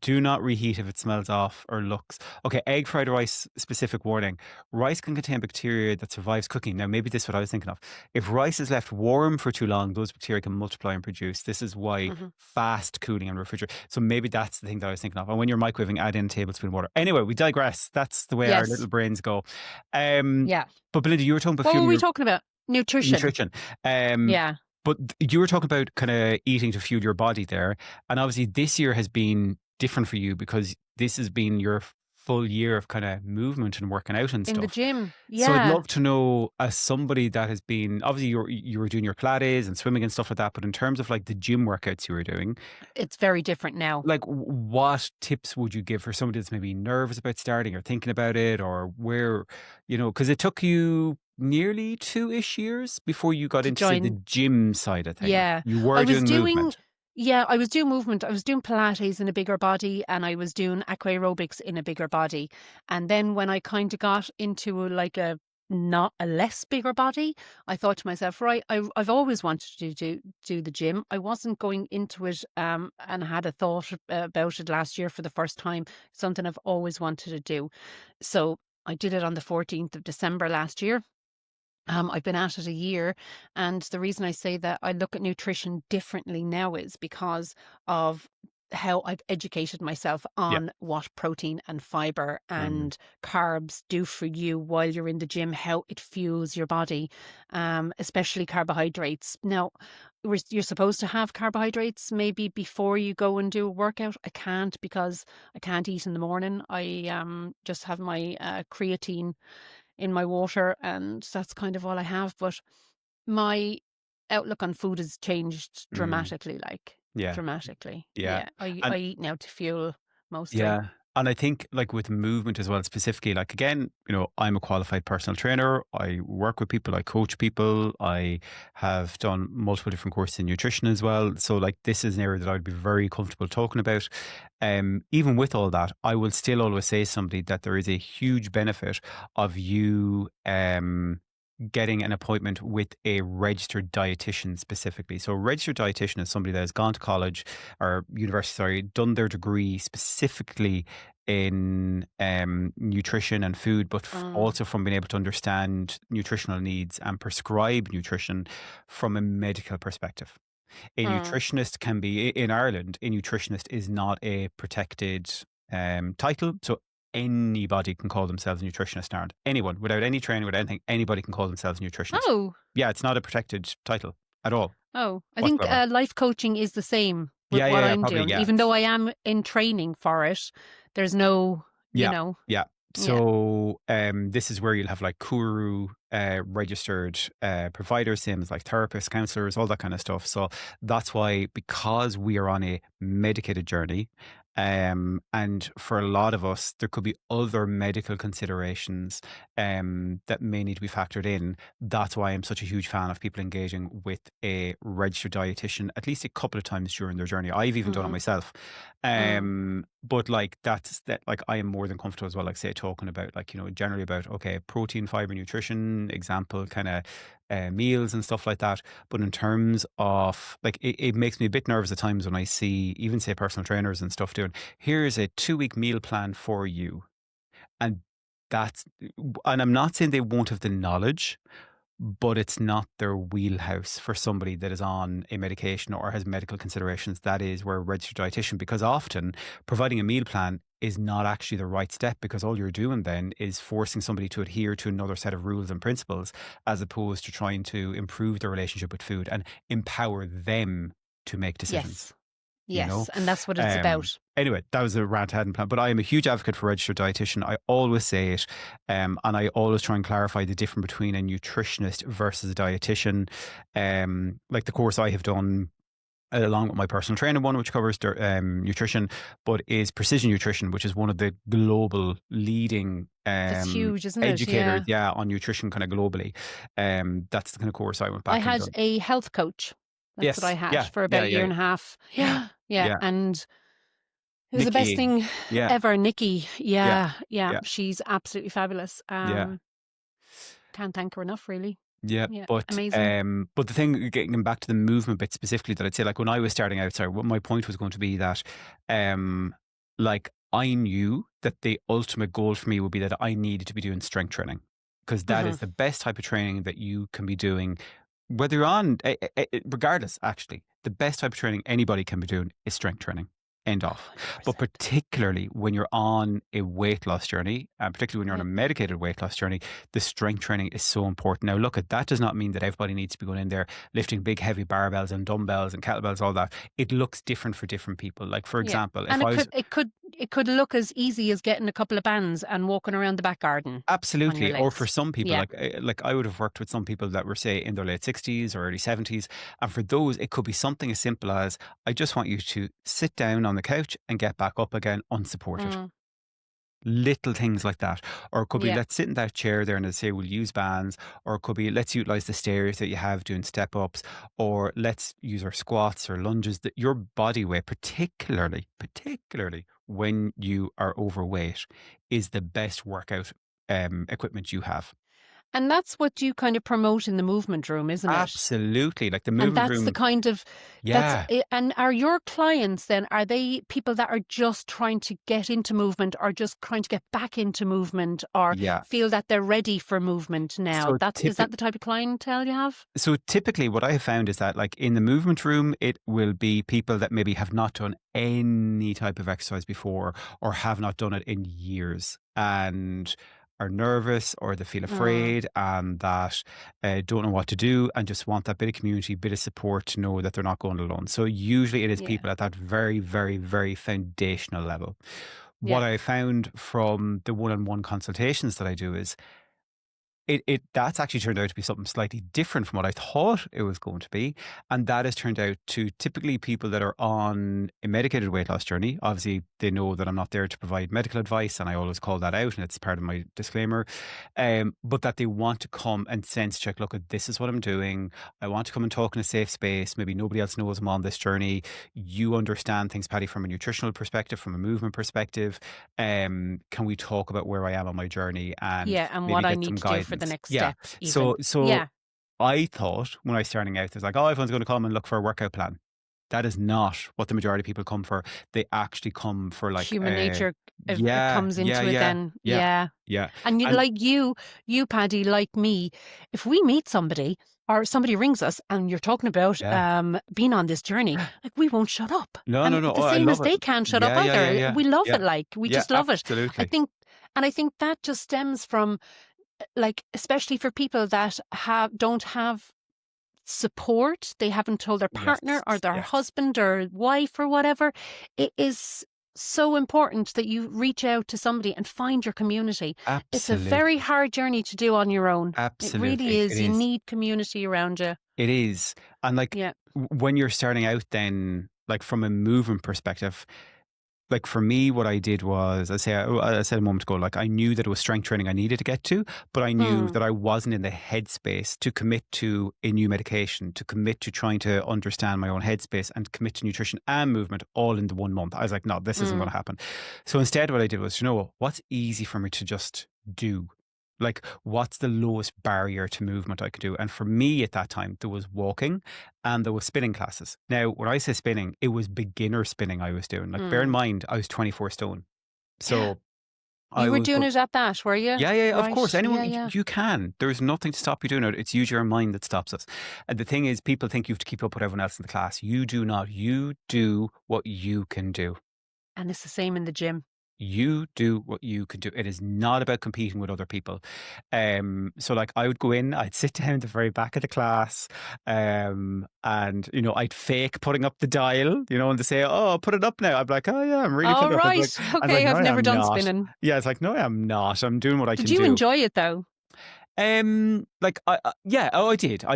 Do not reheat if it smells off or looks. Okay, egg fried rice, specific warning. Rice can contain bacteria that survives cooking. Now, maybe this is what I was thinking of. If rice is left warm for too long, those bacteria can multiply and produce. This is why fast cooling and refrigerator. So maybe that's the thing that I was thinking of. And when you're microwaving, add in a tablespoon of water. Anyway, we digress. That's the way our little brains go. Yeah. But Belinda, you were talking about What were fueling we your talking about? Nutrition. nutrition. Yeah. But you were talking about kind of eating to fuel your body there. And obviously this year has been different for you because this has been your full year of kind of movement and working out and stuff. In the gym. Yeah. So I'd love to know, as somebody that has been, obviously you were doing your Pilates and swimming and stuff like that, but in terms of like the gym workouts you were doing, it's very different now. like what tips would you give for somebody that's maybe nervous about starting or thinking about it, or where, because it took you nearly 2-ish years before you got into say, the gym side of things. Yeah. You were doing movement. Yeah, I was doing movement. I was doing Pilates in a bigger body and I was doing aqua aerobics in a bigger body. And then when I kind of got into like not a less bigger body, I thought to myself, right, I've always wanted to do the gym. I wasn't going into it and had a thought about it last year for the first time, something I've always wanted to do. So I did it on the 14th of December last year. I've been at it a year, and the reason I say that I look at nutrition differently now is because of how I've educated myself on what protein and fiber and carbs do for you while you're in the gym, how it fuels your body, especially carbohydrates. Now, you're supposed to have carbohydrates maybe before you go and do a workout. I can't because I can't eat in the morning. I just have my creatine in my water and that's kind of all I have. But my outlook on food has changed dramatically, dramatically. Yeah. I eat now to fuel mostly. Yeah. And I think like with movement as well, specifically, like again, I'm a qualified personal trainer. I work with people, I coach people. I have done multiple different courses in nutrition as well. So like this is an area that I'd be very comfortable talking about. Even with all that, I will still always say to somebody that there is a huge benefit of you getting an appointment with a registered dietitian specifically. So a registered dietitian is somebody that has gone to college or university, done their degree specifically in nutrition and food, but also from being able to understand nutritional needs and prescribe nutrition from a medical perspective. A nutritionist can be, in Ireland, a nutritionist is not a protected title. So anybody can call themselves a nutritionist in Ireland. Anyone, without any training, without anything, anybody can call themselves a nutritionist. Oh. Yeah, it's not a protected title at all. Oh, I think life coaching is the same with what I'm probably, doing. Even though I am in training for it, there's no, Yeah. So this is where you'll have like Kuru registered providers, same as like therapists, counselors, all that kind of stuff. So that's why, because we are on a medicated journey, and for a lot of us, there could be other medical considerations that may need to be factored in. That's why I'm such a huge fan of people engaging with a registered dietitian at least a couple of times during their journey. I've even done it myself. But like like I am more than comfortable as well, like say talking about like, generally about, okay, protein, fiber, nutrition, example kind of meals and stuff like that. But in terms of like, it makes me a bit nervous at times when I see even say personal trainers and stuff doing, here's a 2-week meal plan for you. And I'm not saying they won't have the knowledge, but it's not their wheelhouse for somebody that is on a medication or has medical considerations. That is where a registered dietitian, because often providing a meal plan is not actually the right step, because all you're doing then is forcing somebody to adhere to another set of rules and principles, as opposed to trying to improve their relationship with food and empower them to make decisions. Yes, and that's what it's about. Anyway, that was a rant I hadn't planned, but I am a huge advocate for registered dietitian. I always say it, and I always try and clarify the difference between a nutritionist versus a dietitian. Like the course I have done, along with my personal trainer one, which covers nutrition, but is Precision Nutrition, which is one of the global leading That's huge, isn't it? educators, Yeah. on nutrition kind of globally. That's the kind of course I went I back and had done. a health coach. That's what I Yes, had yeah, for yeah, about a year yeah, and a half. Yeah. Yeah. yeah. And it was the best Nikki, thing yeah, ever. Nikki. yeah, Yeah. Yeah. yeah, She's absolutely fabulous. yeah. Can't thank her enough, really. Yeah, Yeah. but Amazing. but the thing, getting back to the movement bit specifically, that I'd say, like when I was starting out, sorry, what my point was going to be that, like I knew that the ultimate goal for me would be that I needed to be doing strength training, because that Hmm. is the best type of training that you can be doing, whether you're on, regardless. Actually, the best type of training anybody can be doing is strength training. End off. But 100%. particularly when you're on a weight loss journey, and particularly when you're on Yeah. a medicated weight loss journey, the strength training is so important. Now, look, that does not mean that everybody needs to be going in there lifting big, heavy barbells and dumbbells and kettlebells, all that. It looks different for different people. Like, for Yeah. example, if And I was it could look as easy as getting a couple of bands and walking around the back garden on your absolutely, or for legs. some people, Yeah. like I would have worked with some people that were, say, in their late 60s or early 70s, and for those, it could be something as simple as, I just want you to sit down on the couch and get back up again unsupported. Mm, Little things like that. Or it could be, yeah. let's sit in that chair there and they say we'll use bands. Or it could be, let's utilize the stairs that you have doing step ups. Or let's use our squats or lunges. That your body weight, particularly when you are overweight, is the best workout equipment you have. And that's what you kind of promote in the movement room, isn't it? Absolutely. Like the And movement that's the room. kind of Yeah. and are your clients then, are they people that are just trying to get into movement, or just trying to get back into movement, or Yeah. feel that they're ready for movement now? So Is that the type of clientele you have? So typically what I have found is that, like in the movement room, it will be people that maybe have not done any type of exercise before, or have not done it in years, and are nervous, or they feel Mm, afraid, and that don't know what to do, and just want that bit of community, bit of support to know that they're not going alone. So usually it is yeah. people at that very, very, very foundational level. Yeah. What I found from the one-on-one consultations that I do is, that's actually turned out to be something slightly different from what I thought it was going to be. And that has turned out to typically people that are on a medicated weight loss journey. Obviously, they know that I'm not there to provide medical advice, and I always call that out, and it's part of my disclaimer. But that they want to come and sense check, look, this is what I'm doing. I want to come and talk in a safe space. Maybe nobody else knows I'm on this journey. You understand things, Paddy, from a nutritional perspective, from a movement perspective. Can we talk about where I am on my journey, and Yeah, and maybe what I get need some to do for the guidance? next Yeah. step So even. so Yeah. I thought when I was starting out, it's like, oh, everyone's going to come and look for a workout plan. That is not what the majority of people come for. They actually come for, like, Human nature yeah, comes yeah, into it yeah, then. yeah, Yeah. yeah. And And like you, Paddy, like me, if we meet somebody or somebody rings us and you're talking about yeah, being on this journey, like we won't shut up. no, no, And no. the Oh, I same as love it. they can't shut up Yeah, yeah, yeah, either. yeah, We love yeah, it, like we yeah. just love it. I Absolutely. think and I think that just stems from, like, especially for people that don't have support, they haven't told their Yes, partner or their yes, husband or wife or whatever. It is so important that you reach out to somebody and find your community. It's a very absolutely, hard journey to do on your own. It really absolutely. It is. You is. need community around you. It is. And like Yeah. when you're starting out, then, like from a movement perspective, like for me, what I did was, I said a moment ago, like I knew that it was strength training I needed to get to, but I knew Mm, that I wasn't in the headspace to commit to a new medication, to commit to trying to understand my own headspace, and commit to nutrition and movement all in the 1 month. I was like, no, this isn't going mm. to happen. So instead, what I did was, what's easy for me to just do? Like, what's the lowest barrier to movement I could do? And for me at that time, there was walking and there was spinning classes. Now, when I say spinning, it was beginner spinning I was doing. Like, bear in Mm. mind, I was 24 stone. So I You were was doing go it at that, were you? yeah, yeah, of Right. course. Yeah, Anyone, yeah. you can. There's nothing to stop you doing it. It's usually your mind that stops us. And the thing is, people think you have to keep up with everyone else in the class. You do not. You do what you can do. And it's the same in the gym. You do what you can do. It is not about competing with other people. So like I would go in, I'd sit down at the very back of the class, and I'd fake putting up the dial, and they say, "Oh, put it up now." I'm like, "Oh yeah, I'm really Oh, putting it up." right. I'm like, Okay. "No, I've I never am done not." spinning. Yeah, it's like, "No, I am not. I'm doing what I Did can you do." enjoy it though? I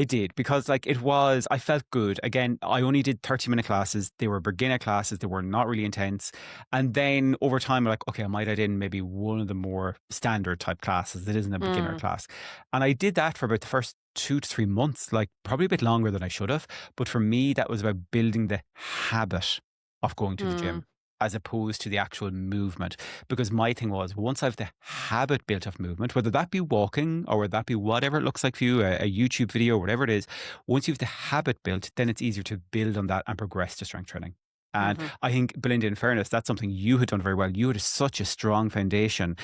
did because like I felt good. Again, I only did 30-minute classes. They were beginner classes. They were not really intense. And then over time, I'm like, okay, I might add in maybe one of the more standard type classes that isn't a beginner class. And I did that for about the first 2 to 3 months, like probably a bit longer than I should have. But for me, that was about building the habit of going to the gym as opposed to the actual movement. Because my thing was, once I've the habit built of movement, whether that be walking or whether that be whatever it looks like for you, a YouTube video, whatever it is, once you've the habit built, then it's easier to build on that and progress to strength training. And I think, Belinda, in fairness, that's something you had done very well. You had such a strong foundation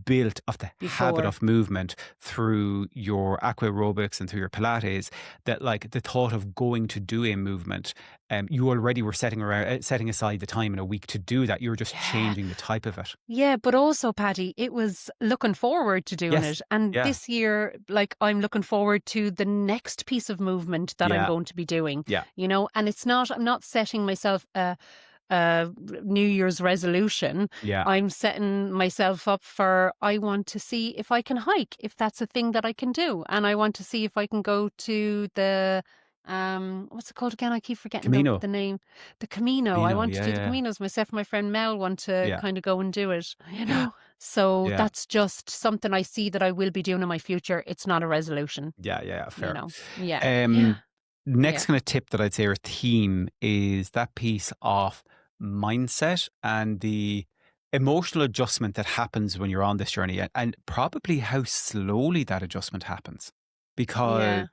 built of the habit of movement through your aqua aerobics and through your Pilates that, like, the thought of going to do a movement, you already were setting aside the time in a week to do that. You were just changing the type of it. Yeah, but also, Paddy, it was looking forward to doing it. And this year, like, I'm looking forward to the next piece of movement that I'm going to be doing. Yeah. You know, and I'm not setting myself a New Year's resolution. Yeah. I'm setting myself up for, I want to see if I can hike, if that's a thing that I can do. And I want to see if I can go to the what's it called again? I keep forgetting Camino. the name. The Camino. I want to do the Caminos. Myself and my friend Mel want to kind of go and do it, you know? So that's just something I see that I will be doing in my future. It's not a resolution. Yeah, fair. You know? Next kind of tip that I'd say, or theme, is that piece of mindset and the emotional adjustment that happens when you're on this journey, and probably how slowly that adjustment happens. Because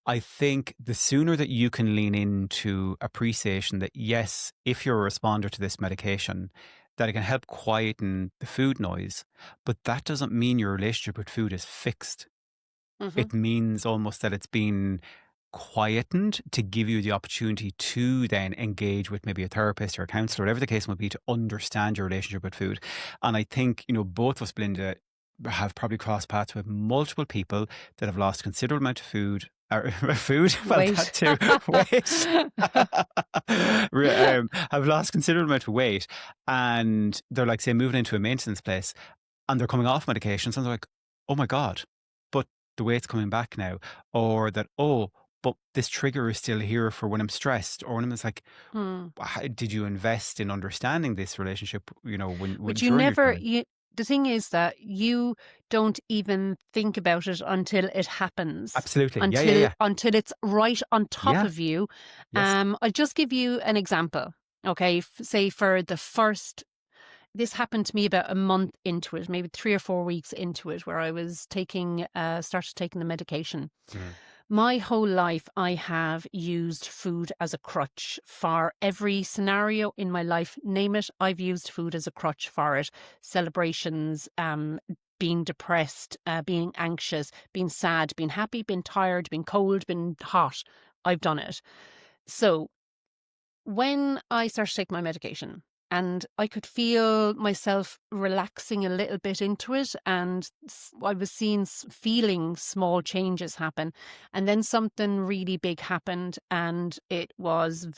I think the sooner that you can lean into appreciation that, yes, if you're a responder to this medication, that it can help quieten the food noise, but that doesn't mean your relationship with food is fixed. It means almost that it's been quietened to give you the opportunity to then engage with maybe a therapist or a counselor, whatever the case might be, to understand your relationship with food. And I think, you know, both of us, Belinda, have probably crossed paths with multiple people that have lost considerable amount of food. Weight. Have lost considerable amount of weight, and they're like, say, moving into a maintenance place, and they're coming off medications, and they're like, oh my God, but the weight's coming back now, or that, oh, but this trigger is still here for when I'm stressed, or when I'm just like, did you invest in understanding this relationship? You know, but you never. The thing is that you don't even think about it until it happens. Absolutely. Until it's right on top of you. Yes. I'll just give you an example. Okay. Say for the first, this happened to me about a month into it, maybe 3 or 4 weeks into it, where I was started taking the medication. My whole life, I have used food as a crutch for every scenario in my life. Name it, I've used food as a crutch for it. Celebrations, being depressed, being anxious, being sad, being happy, being tired, being cold, being hot. I've done it. So when I started taking my medication, and I could feel myself relaxing a little bit into it, and I was feeling small changes happen, and then something really big happened, and it was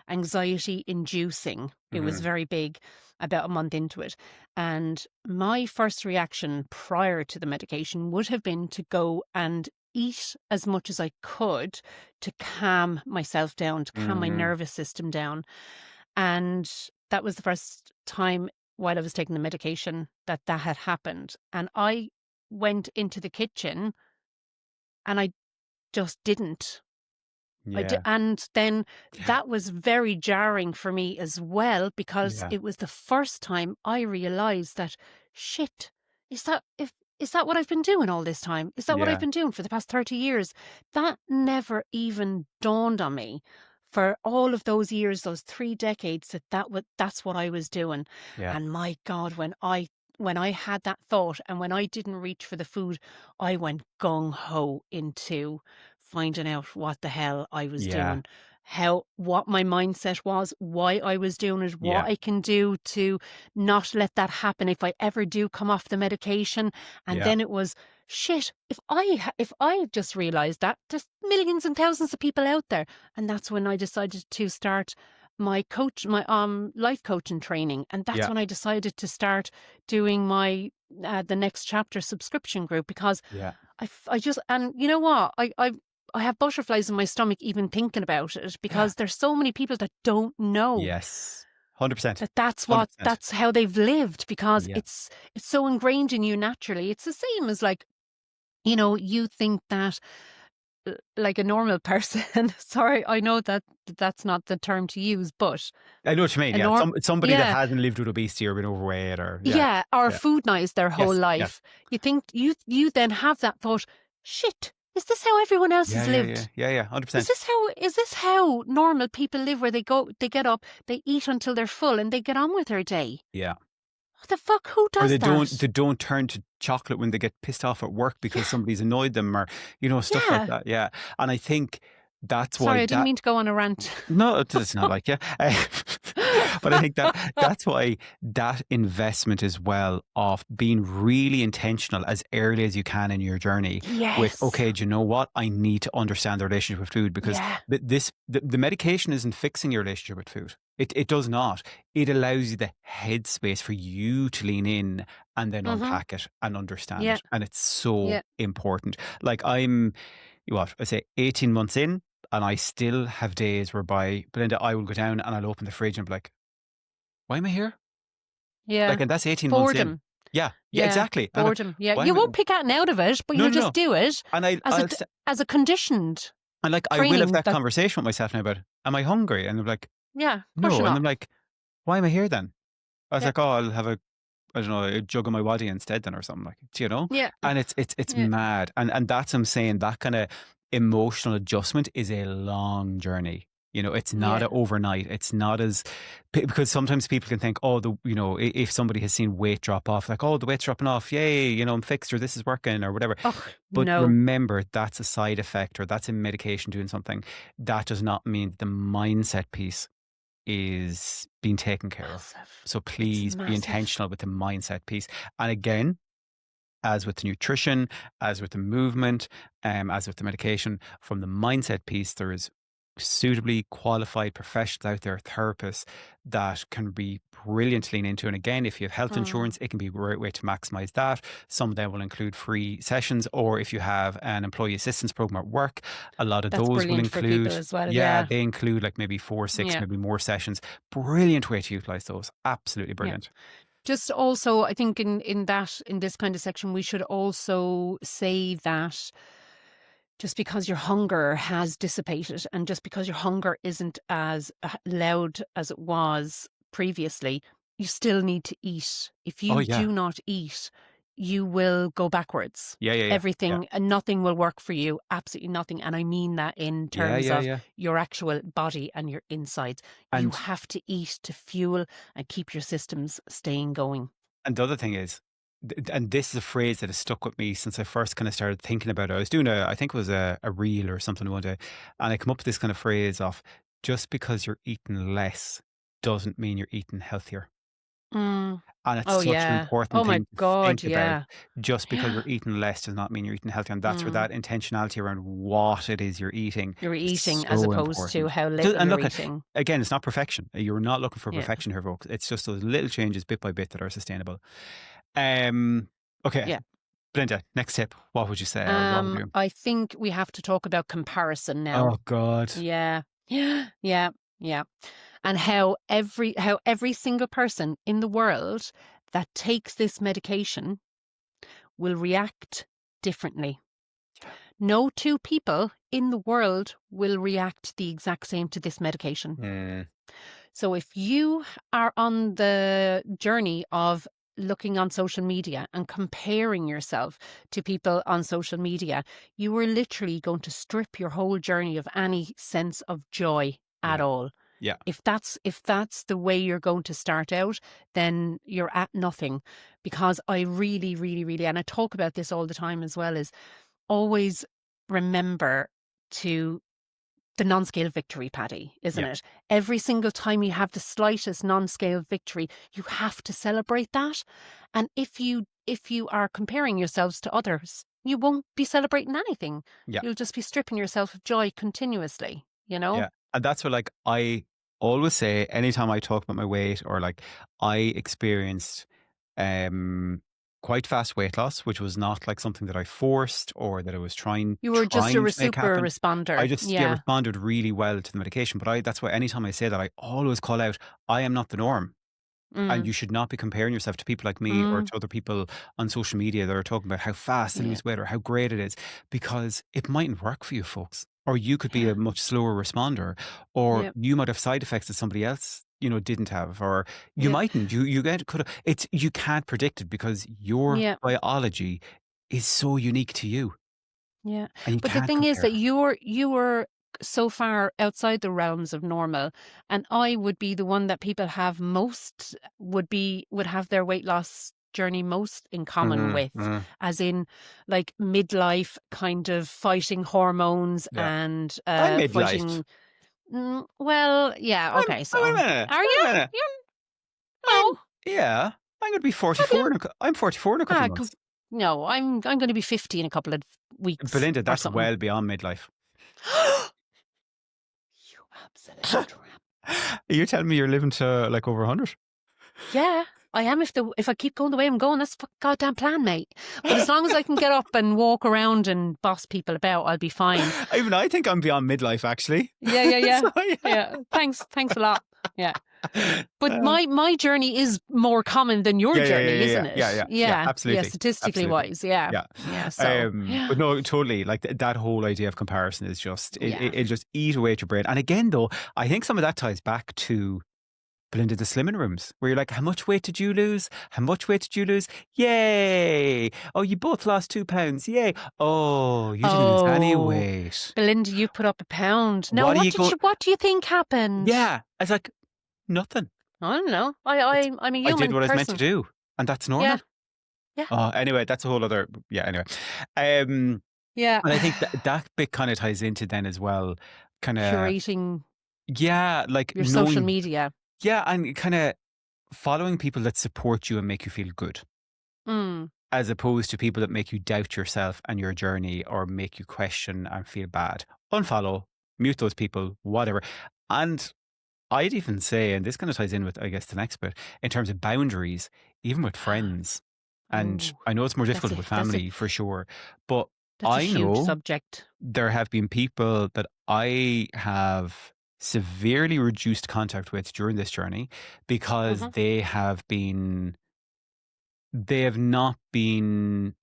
anxiety inducing. It was very big about a month into it, and my first reaction prior to the medication would have been to go and eat as much as I could to calm myself down, to calm my nervous system down. And that was the first time while I was taking the medication that had happened. And I went into the kitchen and I just didn't. And then that was very jarring for me as well, because it was the first time I realized that, shit, is that what I've been doing all this time? Is that what I've been doing for the past 30 years? That never even dawned on me. For all of those years, those 3 decades, that's what I was doing. And my God, when I had that thought and when I didn't reach for the food, I went gung-ho into finding out what the hell I was doing, what my mindset was, why I was doing it, what I can do to not let that happen if I ever do come off the medication. And then it was, shit, if I just realized that, there's millions and thousands of people out there. And that's when I decided to start my life coaching training. And that's when I decided to start doing my the Next Chapter subscription group, because Yeah. I just, and you know what, I have butterflies in my stomach even thinking about it, because there's so many people that don't know Yes. 100%. that's how they've lived, because Yeah. it's so ingrained in you naturally. It's the same as, like, you think that, like, a normal person, sorry, I know that that's not the term to use, but I know what you mean. a Yeah. norm, Somebody that yeah, hasn't lived with obesity or been overweight or, yeah, or Yeah. food nice their whole Yes. Yeah. life. You think you then have that thought, shit, is this how everyone else Yeah. has Yeah. Yeah. lived? Yeah. Yeah. 100%. Is this how normal people live, where they get up, they eat until they're full, and they get on with their day? Yeah. What the fuck? Who Or does that? they don't turn to chocolate when they get pissed off at work because Yeah, somebody's annoyed them or, stuff like yeah. that. Yeah. And I think that's Sorry, why I didn't that mean to go on a rant. No, it's not like you. But I think that's why that investment as well of being really intentional as early as you can in your journey with, Yes. okay, do you know what? I need to understand the relationship with food, because Yeah. the medication isn't fixing your relationship with food. It does not. It allows you the headspace for you to lean in and then Mm-hmm. unpack it and understand Yeah. it. And it's so Yeah. important. Like I'm, I say 18 months in, and I still have days whereby, Belinda, I will go down and I'll open the fridge and be like, why am I here? Yeah. Like, and that's 18 months in. Boredom. Yeah, yeah, Yeah. exactly. And Boredom. Yeah. why You am I, won't pick out of it, but no, you'll no, just no. do it And as a conditioned and like, I will have training that that, conversation with myself now about, am I hungry? And I'm like, yeah, of course no. you're And not. I'm like, why am I here then? I was Yeah. like, oh, I'll have I don't know, a jug of my waddy instead then or something, like. Yeah. And it's Yeah. mad. And that's what I'm saying, that kind of emotional adjustment is a long journey. It's not Yeah. a overnight. It's not as, because sometimes people can think, oh, if somebody has seen weight drop off, like, oh, the weight's dropping off, yay, I'm fixed, or this is working or whatever. Oh, But no. remember, that's a side effect, or that's a medication doing something. That does not mean the mindset piece is being taken care of. Massive. So It's please be massive. intentional with the mindset piece. And again, as with the nutrition, as with the movement, as with the medication, from the mindset piece, there is suitably qualified professionals out there, therapists, that can be brilliant to lean into. And again, if you have health Mm. insurance, it can be a great way to maximize that. Some of them will include free sessions, or if you have an employee assistance program at work, a lot of That's those will brilliant for people include, as well. yeah, Yeah. they include like maybe 4, 6, Yeah. maybe more sessions. Brilliant way to utilize those. Absolutely Yeah. brilliant. Just also, I think in this kind of section, we should also say that just because your hunger has dissipated, and just because your hunger isn't as loud as it was previously, you still need to eat. If Oh you yeah. do not eat, you will go backwards. Yeah, yeah, yeah. Yeah. Everything and nothing will work for you. Absolutely nothing. And I mean that in Yeah, terms yeah, of yeah. your actual body and your insides. You And have to eat to fuel and keep your systems staying going. the other thing is, and this is a phrase that has stuck with me since I first kind of started thinking about it. I was doing I think it was a reel or something one day, and I come up with this kind of phrase of, just because you're eating less doesn't mean you're eating healthier. Mm. And it's Oh, such an yeah. Oh, important my thing to God. think about. Yeah. Just because Yeah. you're eating less does not mean you're eating healthier. And that's where Mm. that intentionality around what it is you're eating You're is eating as so opposed to important. how So, little and you're look, eating. again, it's not perfection. You're not looking for Yeah. perfection here, folks. It's just those little changes bit by bit that are sustainable. Okay, Yeah. Belinda, next tip. What would you say, or what would you? I think we have to talk about comparison now. Oh God. Yeah. Yeah. Yeah. Yeah. And how every single person in the world that takes this medication will react differently. No two people in the world will react the exact same to this medication. Mm, So if you are on the journey of looking on social media and comparing yourself to people on social media, you are literally going to strip your whole journey of any sense of joy at yeah. all. Yeah. If that's the way you're going to start out, then you're at nothing. Because I really, really, really, and I talk about this all the time as well, is always remember to the non-scale victory, Paddy, isn't Yeah. it? Every single time you have the slightest non-scale victory, you have to celebrate that. And if you are comparing yourselves to others, you won't be celebrating anything. Yeah. You'll just be stripping yourself of joy continuously, you know? Yeah. And that's what, like, I always say anytime I talk about my weight, or like I experienced um quite fast weight loss, which was not like something that I forced or that I was trying You were just a to make super happen. I responder. just Yeah. responded really well to the medication. But that's why anytime I say that, I always call out, I am not the norm. And Mm. you should not be comparing yourself to people like me or Mm. to other people on social media that are talking about how fast they Yeah. lose weight or how great it is, because it mightn't work for you folks. Or you could be Yeah. a much slower responder, or Yeah. you might have side effects that somebody else, didn't have, or you Yeah. mightn't. You can't predict it because your Yeah. biology is so unique to you Yeah. and you But the can't thing is that compare. you were so far outside the realms of normal, and I would be the one that people have most would have their weight loss journey most in common Mm, with, mm, as in like midlife kind of fighting hormones yeah. and I'm midlife. fighting. Well, yeah, okay. Wait a So minute. are Wait you? a minute. You I'm, no? yeah, I'm going to be Have you? 44 I'm 44 in a couple of Co- months. no, I'm going to be 50 in a couple of weeks Belinda, or that's something. well beyond midlife. You absolute tramp. Are you telling me you're living to like over 100? Yeah, I am if I keep going the way I'm going. That's the goddamn plan, mate. But as long as I can get up and walk around and boss people about, I'll be fine. Even I think I'm beyond midlife, actually. Yeah, yeah, yeah, So, yeah. yeah. Thanks a lot. Yeah, but Uh, my journey is more common than your yeah, yeah, journey, yeah, isn't yeah, yeah, it? yeah, yeah, Yeah, yeah. absolutely. Statistically Absolutely. wise, yeah, Yeah. yeah. So yeah, But no, totally. Like that whole idea of comparison is just, yeah. it just eat away at your brain. And again, though, I think some of that ties back to Belinda, the slimming rooms, where you're like, how much weight did you lose? How much weight did you lose? Yay. Oh, you both lost 2 pounds. Yay. Oh, you didn't lose any Oh, weight. Belinda, you put up a pound. Now, What are you going? what do you think happened? Yeah. I was like, nothing. I don't know. It's, I'm a I did human what I was meant to person. do. And that's Yeah, normal. yeah, Oh, anyway, that's a whole other, yeah, anyway. Um, yeah. and I think that bit kind of ties into then as well, kind of, Curating yeah, like your social knowing, media. yeah, and kind of following people that support you and make you feel good, Mm, as opposed to people that make you doubt yourself and your journey or make you question and feel bad. Unfollow, mute those people, whatever. And I'd even say, and this kind of ties in with, I guess, the next bit, in terms of boundaries, even with friends. And oh, I know it's more that's difficult a with that's a family for sure, but that's a I huge know subject. there have been people that I have severely reduced contact with during this journey because Hmm. they have not been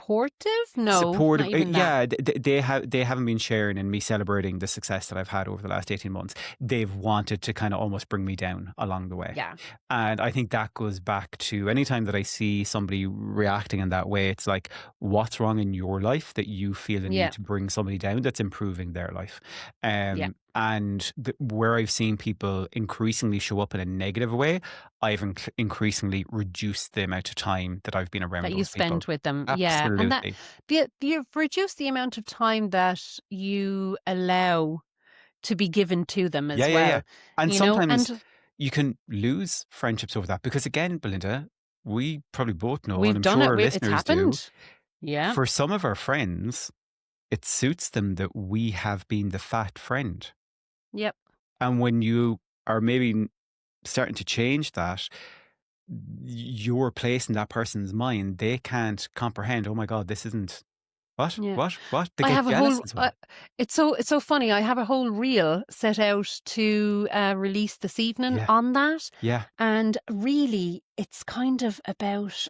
Supportive? No, supportive. not even that. Yeah, they haven't been sharing in me celebrating the success that I've had over the last 18 months. They've wanted to kind of almost bring me down along the way. Yeah, And I think that goes back to anytime that I see somebody reacting in that way, it's like, what's wrong in your life that you feel the need yeah, to bring somebody down that's improving their life? yeah. And where I've seen people increasingly show up in a negative way, I've increasingly reduced the amount of time that I've been around That you those people. spend with them. Yeah, and that Absolutely. you've reduced the amount of time that you allow to be given to them Yeah, as yeah, yeah. well. And sometimes And you can lose friendships over that because, again, Belinda, we probably both know, and we've I'm done sure it. our It's listeners do, happened. Yeah, for some of our friends, it suits them that we have been the fat friend. yep, And when you are maybe starting to change that, your place in that person's mind, they can't comprehend, oh my God, this isn't what, yeah. what, what? They I get have a jealous whole. as well. It's so funny. I have a whole reel set out to release this evening Yeah, on that, yeah. and really, it's kind of about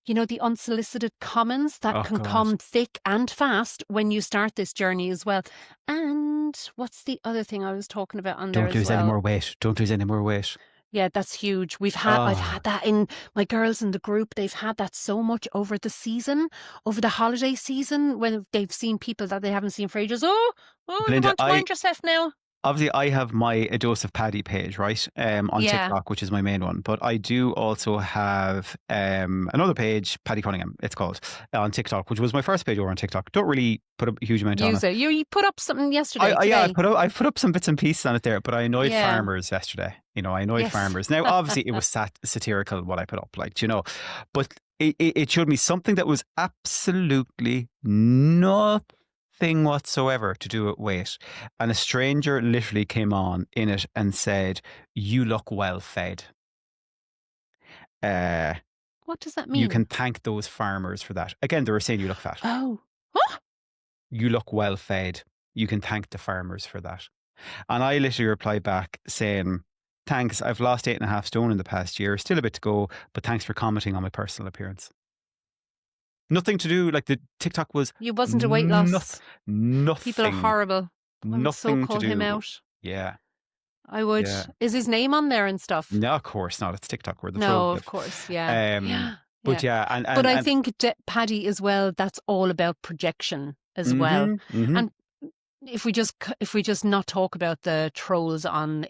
the unsolicited comments that Oh can God. come thick and fast when you start this journey as well. And what's the other thing I was talking about on there Don't as lose any well? more weight. Don't lose any more weight. Yeah, that's huge. I've Oh, had that in my girls in the group. They've had that so much over the season, over the holiday season, when they've seen people that they haven't seen for ages. Oh, you Belinda, want to mind yourself now? obviously, I have my A Dose of Paddy page, right? On Yeah, TikTok, which is my main one. But I do also have another page, Paddy Cunningham, it's called, on TikTok, which was my first page over on TikTok. Don't really put a huge amount on it. use it. You put up something yesterday, Yeah, today. I've put up some bits and pieces on it there, but I annoyed Yeah. farmers yesterday. I annoyed Yes. farmers. Now, obviously, it was satirical what I put up, but it showed me something that was absolutely nothing whatsoever to do with weight. And a stranger literally came on in it and said, "You look well fed." What does that you mean? can thank those farmers for that. Again, they were saying you look fat. Oh. Huh? You look well fed. You can thank the farmers for that. And I literally replied back saying, thanks, I've lost 8.5 stone in the past year. Still a bit to go, but thanks for commenting on my personal appearance. Nothing to do, like the TikTok was It wasn't a weight loss. People are nothing, horrible. I would so nothing to call him do. out. Yeah, I would. yeah. Is his name on there and stuff? No, of course not. It's TikTok where the No, trolls of live. course. Yeah. Yeah. But Yeah. yeah, But I and think Paddy as well, that's all about projection as well. mm-hmm. And if we just not talk about the trolls on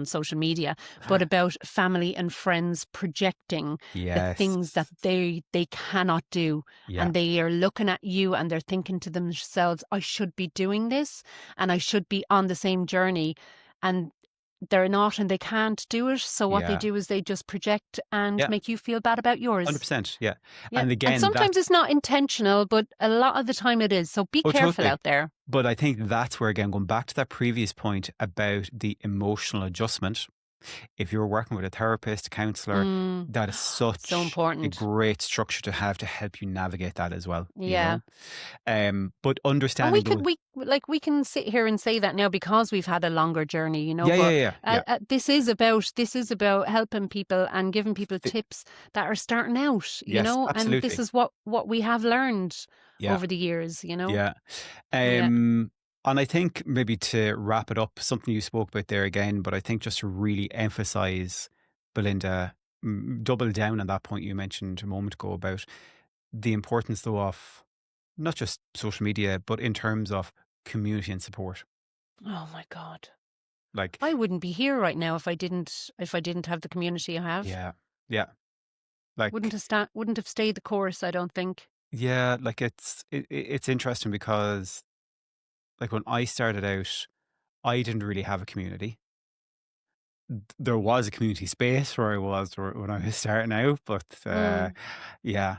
social media, but about family and friends projecting the things that Yes. they cannot do, Yeah. and they are looking at you and they're thinking to themselves, I should be doing this and I should be on the same journey, and they're not and they can't do it. So what they Yeah. do is they just project and Yeah. make you feel bad about yours. 100%. Yeah. Yeah. And And again, sometimes it's not intentional, but a lot of the time it is. So be careful totally. out there. But I think that's where, again, going back to that previous point about the emotional adjustment, if you're working with a therapist, counselor, that is So such a important. great structure to have to help you navigate that as well. Yeah. But And understanding we can sit here and say that now because we've had a longer journey, you know, yeah. but this is about helping people and giving people tips that are starting out, you Yes, know, and this absolutely. is what we have learned Yeah. over the years, you know. Yeah. Yeah. And I think maybe to wrap it up, something you spoke about there again, but I think just to really emphasize, Belinda, double down on that point you mentioned a moment ago about the importance, though, of not just social media, but in terms of community and support. Oh my God. Like, I wouldn't be here right now if I didn't have the community I have. yeah, like, Wouldn't have stayed the course, I don't think. yeah, like it's interesting because, like, when I started out, I didn't really have a community. There was a community space where I was when I was starting out, but yeah.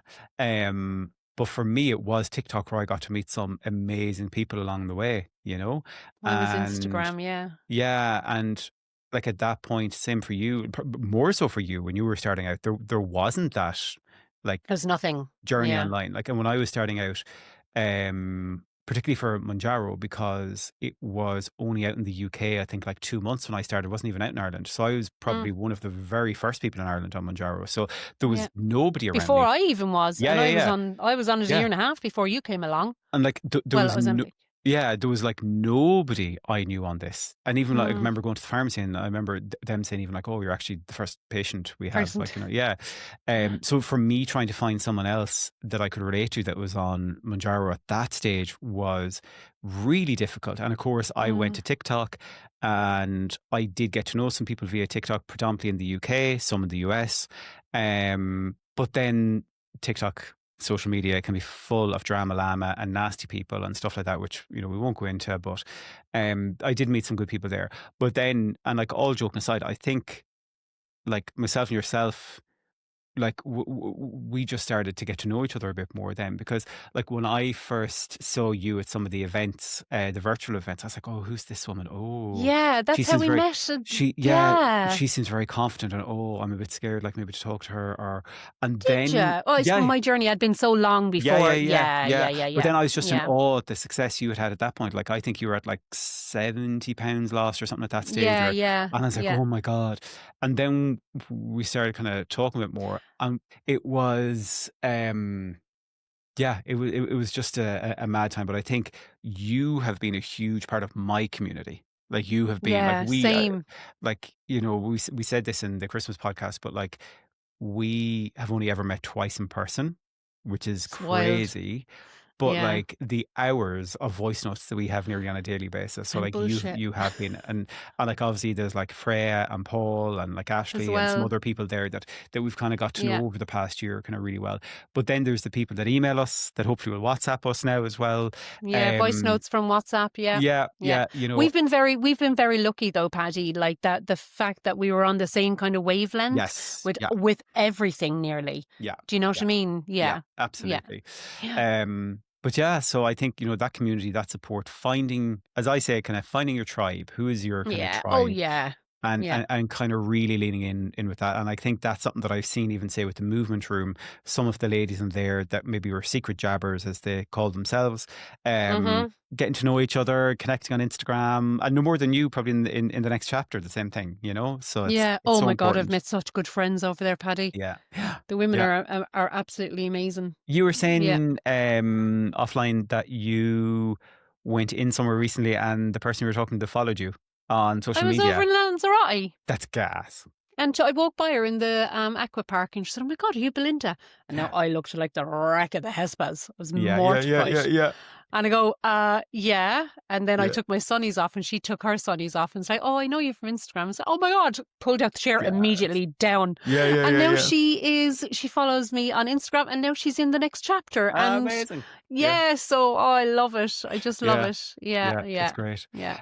But for me, it was TikTok where I got to meet some amazing people along the way, Mine was and Instagram, yeah. yeah, and like at that point, same for you, more so for you when you were starting out. There wasn't that like There's nothing. journey Yeah. online. Like, and when I was starting out, particularly for Mounjaro, because it was only out in the UK, I think like 2 months when I started, it wasn't even out in Ireland. So I was probably one of the very first people in Ireland on Mounjaro. So there was Yeah. nobody around Before me. I even was. Yeah, And yeah. I was on it a Yeah. year and a half before you came along. And like there Well, was it was Ozempic. there was like nobody I knew on this. And even like I Mm. remember going to the pharmacy and I remember them saying even like, oh, you're actually the first patient we have. Person. Like, yeah. So for me, trying to find someone else that I could relate to that was on Mounjaro at that stage was really difficult. And of course, I went to TikTok and I did get to know some people via TikTok, predominantly in the UK, some in the US. But then TikTok, social media can be full of drama llama and nasty people and stuff like that, which, we won't go into, but I did meet some good people there. But then, and like all joking aside, I think like myself and yourself, like we just started to get to know each other a bit more then, because like when I first saw you at some of the events, the virtual events, I was like, oh, who's this woman? Oh, Yeah, she that's how seems we very, met. yeah, she Yeah. seems very confident, and oh, I'm a bit scared, like maybe to talk to her, and Did then, you? Oh, yeah, my journey had been so long before. Yeah. but then I was just in Yeah. awe at the success you had at that point. Like, I think you were at like 70 pounds lost or something at that stage, Yeah. and I was like, Yeah. oh my God. And then we started kind of talking a bit more, and it was, it was just a mad time. But I think you have been a huge part of my community. Like, you have been, like, Yeah. Same. like, we said this in the Christmas podcast, but like, we have only ever met twice in person, which is It's wild. crazy. But Yeah. like the hours of voice notes that we have nearly on a daily basis. So And like bullshit you have been, and like obviously there's like Freya and Paul and like as Ashley and some well. other people there that we've kind of got to Yeah. know over the past year kind of really well. But then there's the people that email us that hopefully will WhatsApp us now as well. Yeah. Voice notes from WhatsApp. Yeah. Yeah, Yeah. yeah, We've been very lucky though, Paddy, like that the fact that we were on the same kind of wavelength yes, with everything nearly. yeah, Do you know what yeah, I mean? yeah, Yeah. absolutely. Yeah. But yeah, so I think, that community, that support, finding, as I say, kind of finding your tribe. Who is your kind of Yeah. tribe? Oh yeah. and kind of really leaning in with that. And I think that's something that I've seen even say with the movement room, some of the ladies in there that maybe were secret jabbers, as they call themselves, getting to know each other, connecting on Instagram, and no more than you probably in the next chapter, the same thing, so it's Oh so my God, I've important. met such good friends over there, Paddy. Yeah. The women Yeah. are absolutely amazing. You were Yeah. saying offline that you went in somewhere recently and the person you were talking to followed you on social I was over media. in Lanzarote. That's gas. And I walked by her in the aqua park and she said, "Oh my God, are you Belinda?" And now I looked like the wreck of the Hespas. I was mortified. Yeah. And I go, yeah. And then I Yeah. took my sunnies off and she took her sunnies off and said, "Oh, I know you from Instagram." I said, "Oh my God," pulled out the chair immediately down. Yeah. And now she follows me on Instagram and now she's in the next chapter. And Amazing. so I love it. I just love it. Yeah, Yeah. that's great. Yeah.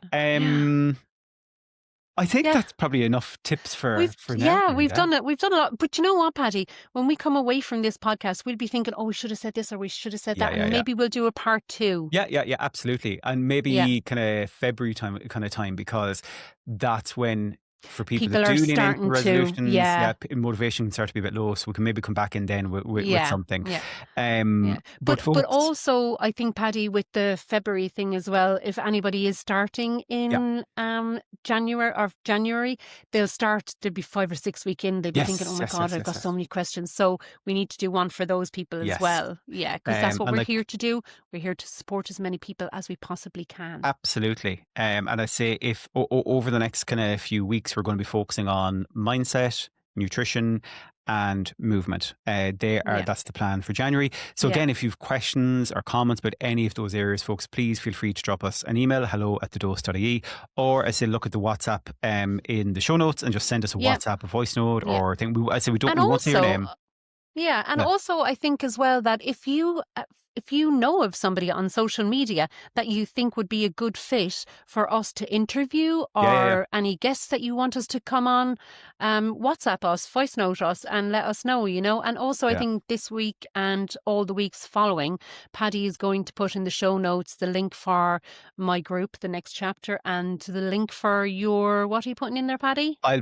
I think Yeah. that's probably enough tips for now. Yeah, we've Belinda. done it. We've done a lot. But you know what, Paddy? When we come away from this podcast, we'll be thinking, "Oh, we should have said this or we should have said that." And maybe we'll do a part 2. Yeah, absolutely. And maybe kind of February time, because that's when, for people that People are do lean into starting to, resolutions, motivation can start to be a bit low, so we can maybe come back in then with something. But folks, also, I think, Paddy, with the February thing as well, if anybody is starting in January, there'll be 5 or 6 weeks in, they'll be thinking, "Oh my God, I've got so many questions." So we need to do one for those people as well. Yeah, because that's what we're here to do. We're here to support as many people as we possibly can. Absolutely. And I say if over the next kind of few weeks, we're going to be focusing on mindset, nutrition, and movement. That's the plan for January. So again, if you've questions or comments about any of those areas, folks, please feel free to drop us an email, hello@thedose.ie, or I say look at the WhatsApp in the show notes and just send us a WhatsApp, a voice note, or thing. We won't say your name. Yeah, and also I think as well that if you know of somebody on social media that you think would be a good fit for us to interview, or any guests that you want us to come on, WhatsApp us, voice note us, and let us know. And also I think this week and all the weeks following, Paddy is going to put in the show notes the link for my group, the next chapter, and the link for your, what are you putting in there, Paddy? I'll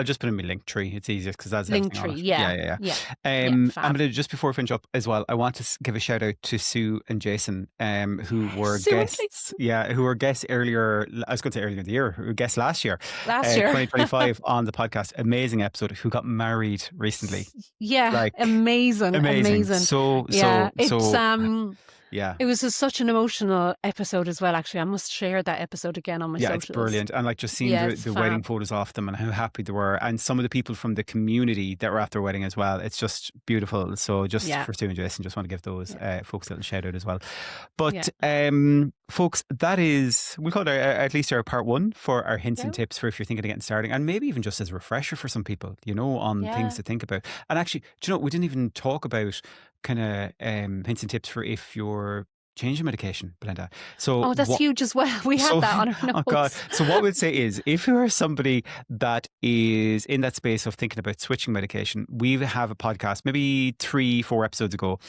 just put in my link tree. It's easiest because that's link tree. Yeah. And just before we finish up as well, I want to give a shout out to Sue and Jason, who were guests. Who were guests earlier. I was going to say earlier in the year. Who were guests last year, 2025, on the podcast. Amazing episode. Who got married recently? Yeah, amazing. So it was such an emotional episode as well. Actually, I must share that episode again on my socials. It's brilliant. And just seeing the wedding photos off them and how happy they were, and some of the people from the community that were at their wedding as well. It's just beautiful. So just for Sue and Jason, just want to give those folks a little shout out as well. But folks, that is, we call it at least our part 1 for our hints and tips for if you're thinking of getting started, and maybe even just as a refresher for some people, on things to think about. And actually, do you know, we didn't even talk about kind of hints and tips for if you're changing medication, Belinda. So that's huge as well. We had that on our notes. Oh God. So what we'd say is, if you are somebody that is in that space of thinking about switching medication, we have a podcast maybe 3-4 episodes ago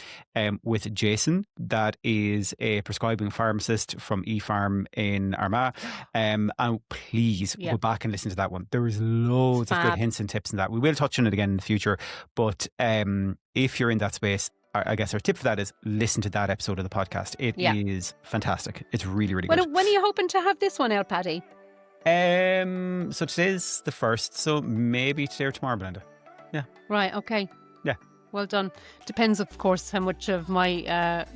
with Jason, that is a prescribing pharmacist from eFarm in Armagh. And please go back and listen to that one. There is loads of good hints and tips in that. We will touch on it again in the future, but if you're in that space, I guess our tip for that is listen to that episode of the podcast. It is fantastic. It's really, really good. When are you hoping to have this one out, Paddy? So today's the 1st, so maybe today or tomorrow, Belinda. Yeah. Right, okay. Yeah. Well done. Depends, of course, how much of my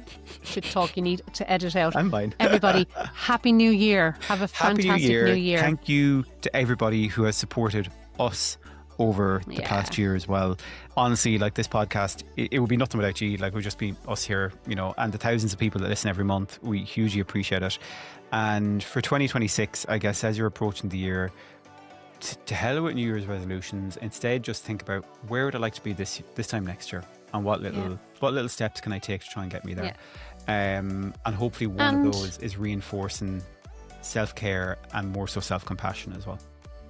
shit talk you need to edit out. I'm fine. Everybody, Happy New Year. Have a fantastic New Year. Thank you to everybody who has supported us over the past year as well. Honestly, like this podcast, it would be nothing without you. Like, it would just be us here, and the thousands of people that listen every month. We hugely appreciate it. And for 2026, I guess, as you're approaching the year, to hell with New Year's resolutions. Instead, just think about, where would I like to be this time next year, and what little steps can I take to try and get me there. And hopefully one of those is reinforcing self-care and more so self-compassion as well.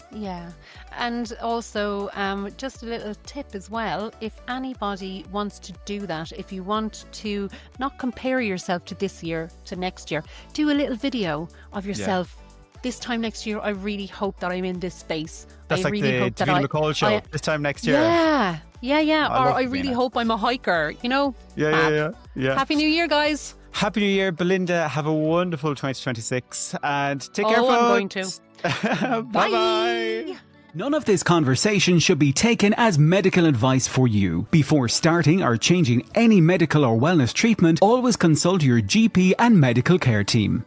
Yeah, and also just a little tip as well, if anybody wants to do that, if you want to not compare yourself to this year to next year, do a little video of yourself this time next year, I really hope that I'm in this space. That's I like really the hope that Davina McCall show this time next year. Yeah. I Or love I really Davina. hope I'm a hiker, you know? Yeah. Happy New Year, guys. Happy New Year, Belinda. Have a wonderful 2026 and take care, Oh, folks. I'm going to. Bye-bye. None of this conversation should be taken as medical advice for you. Before starting or changing any medical or wellness treatment, always consult your GP and medical care team.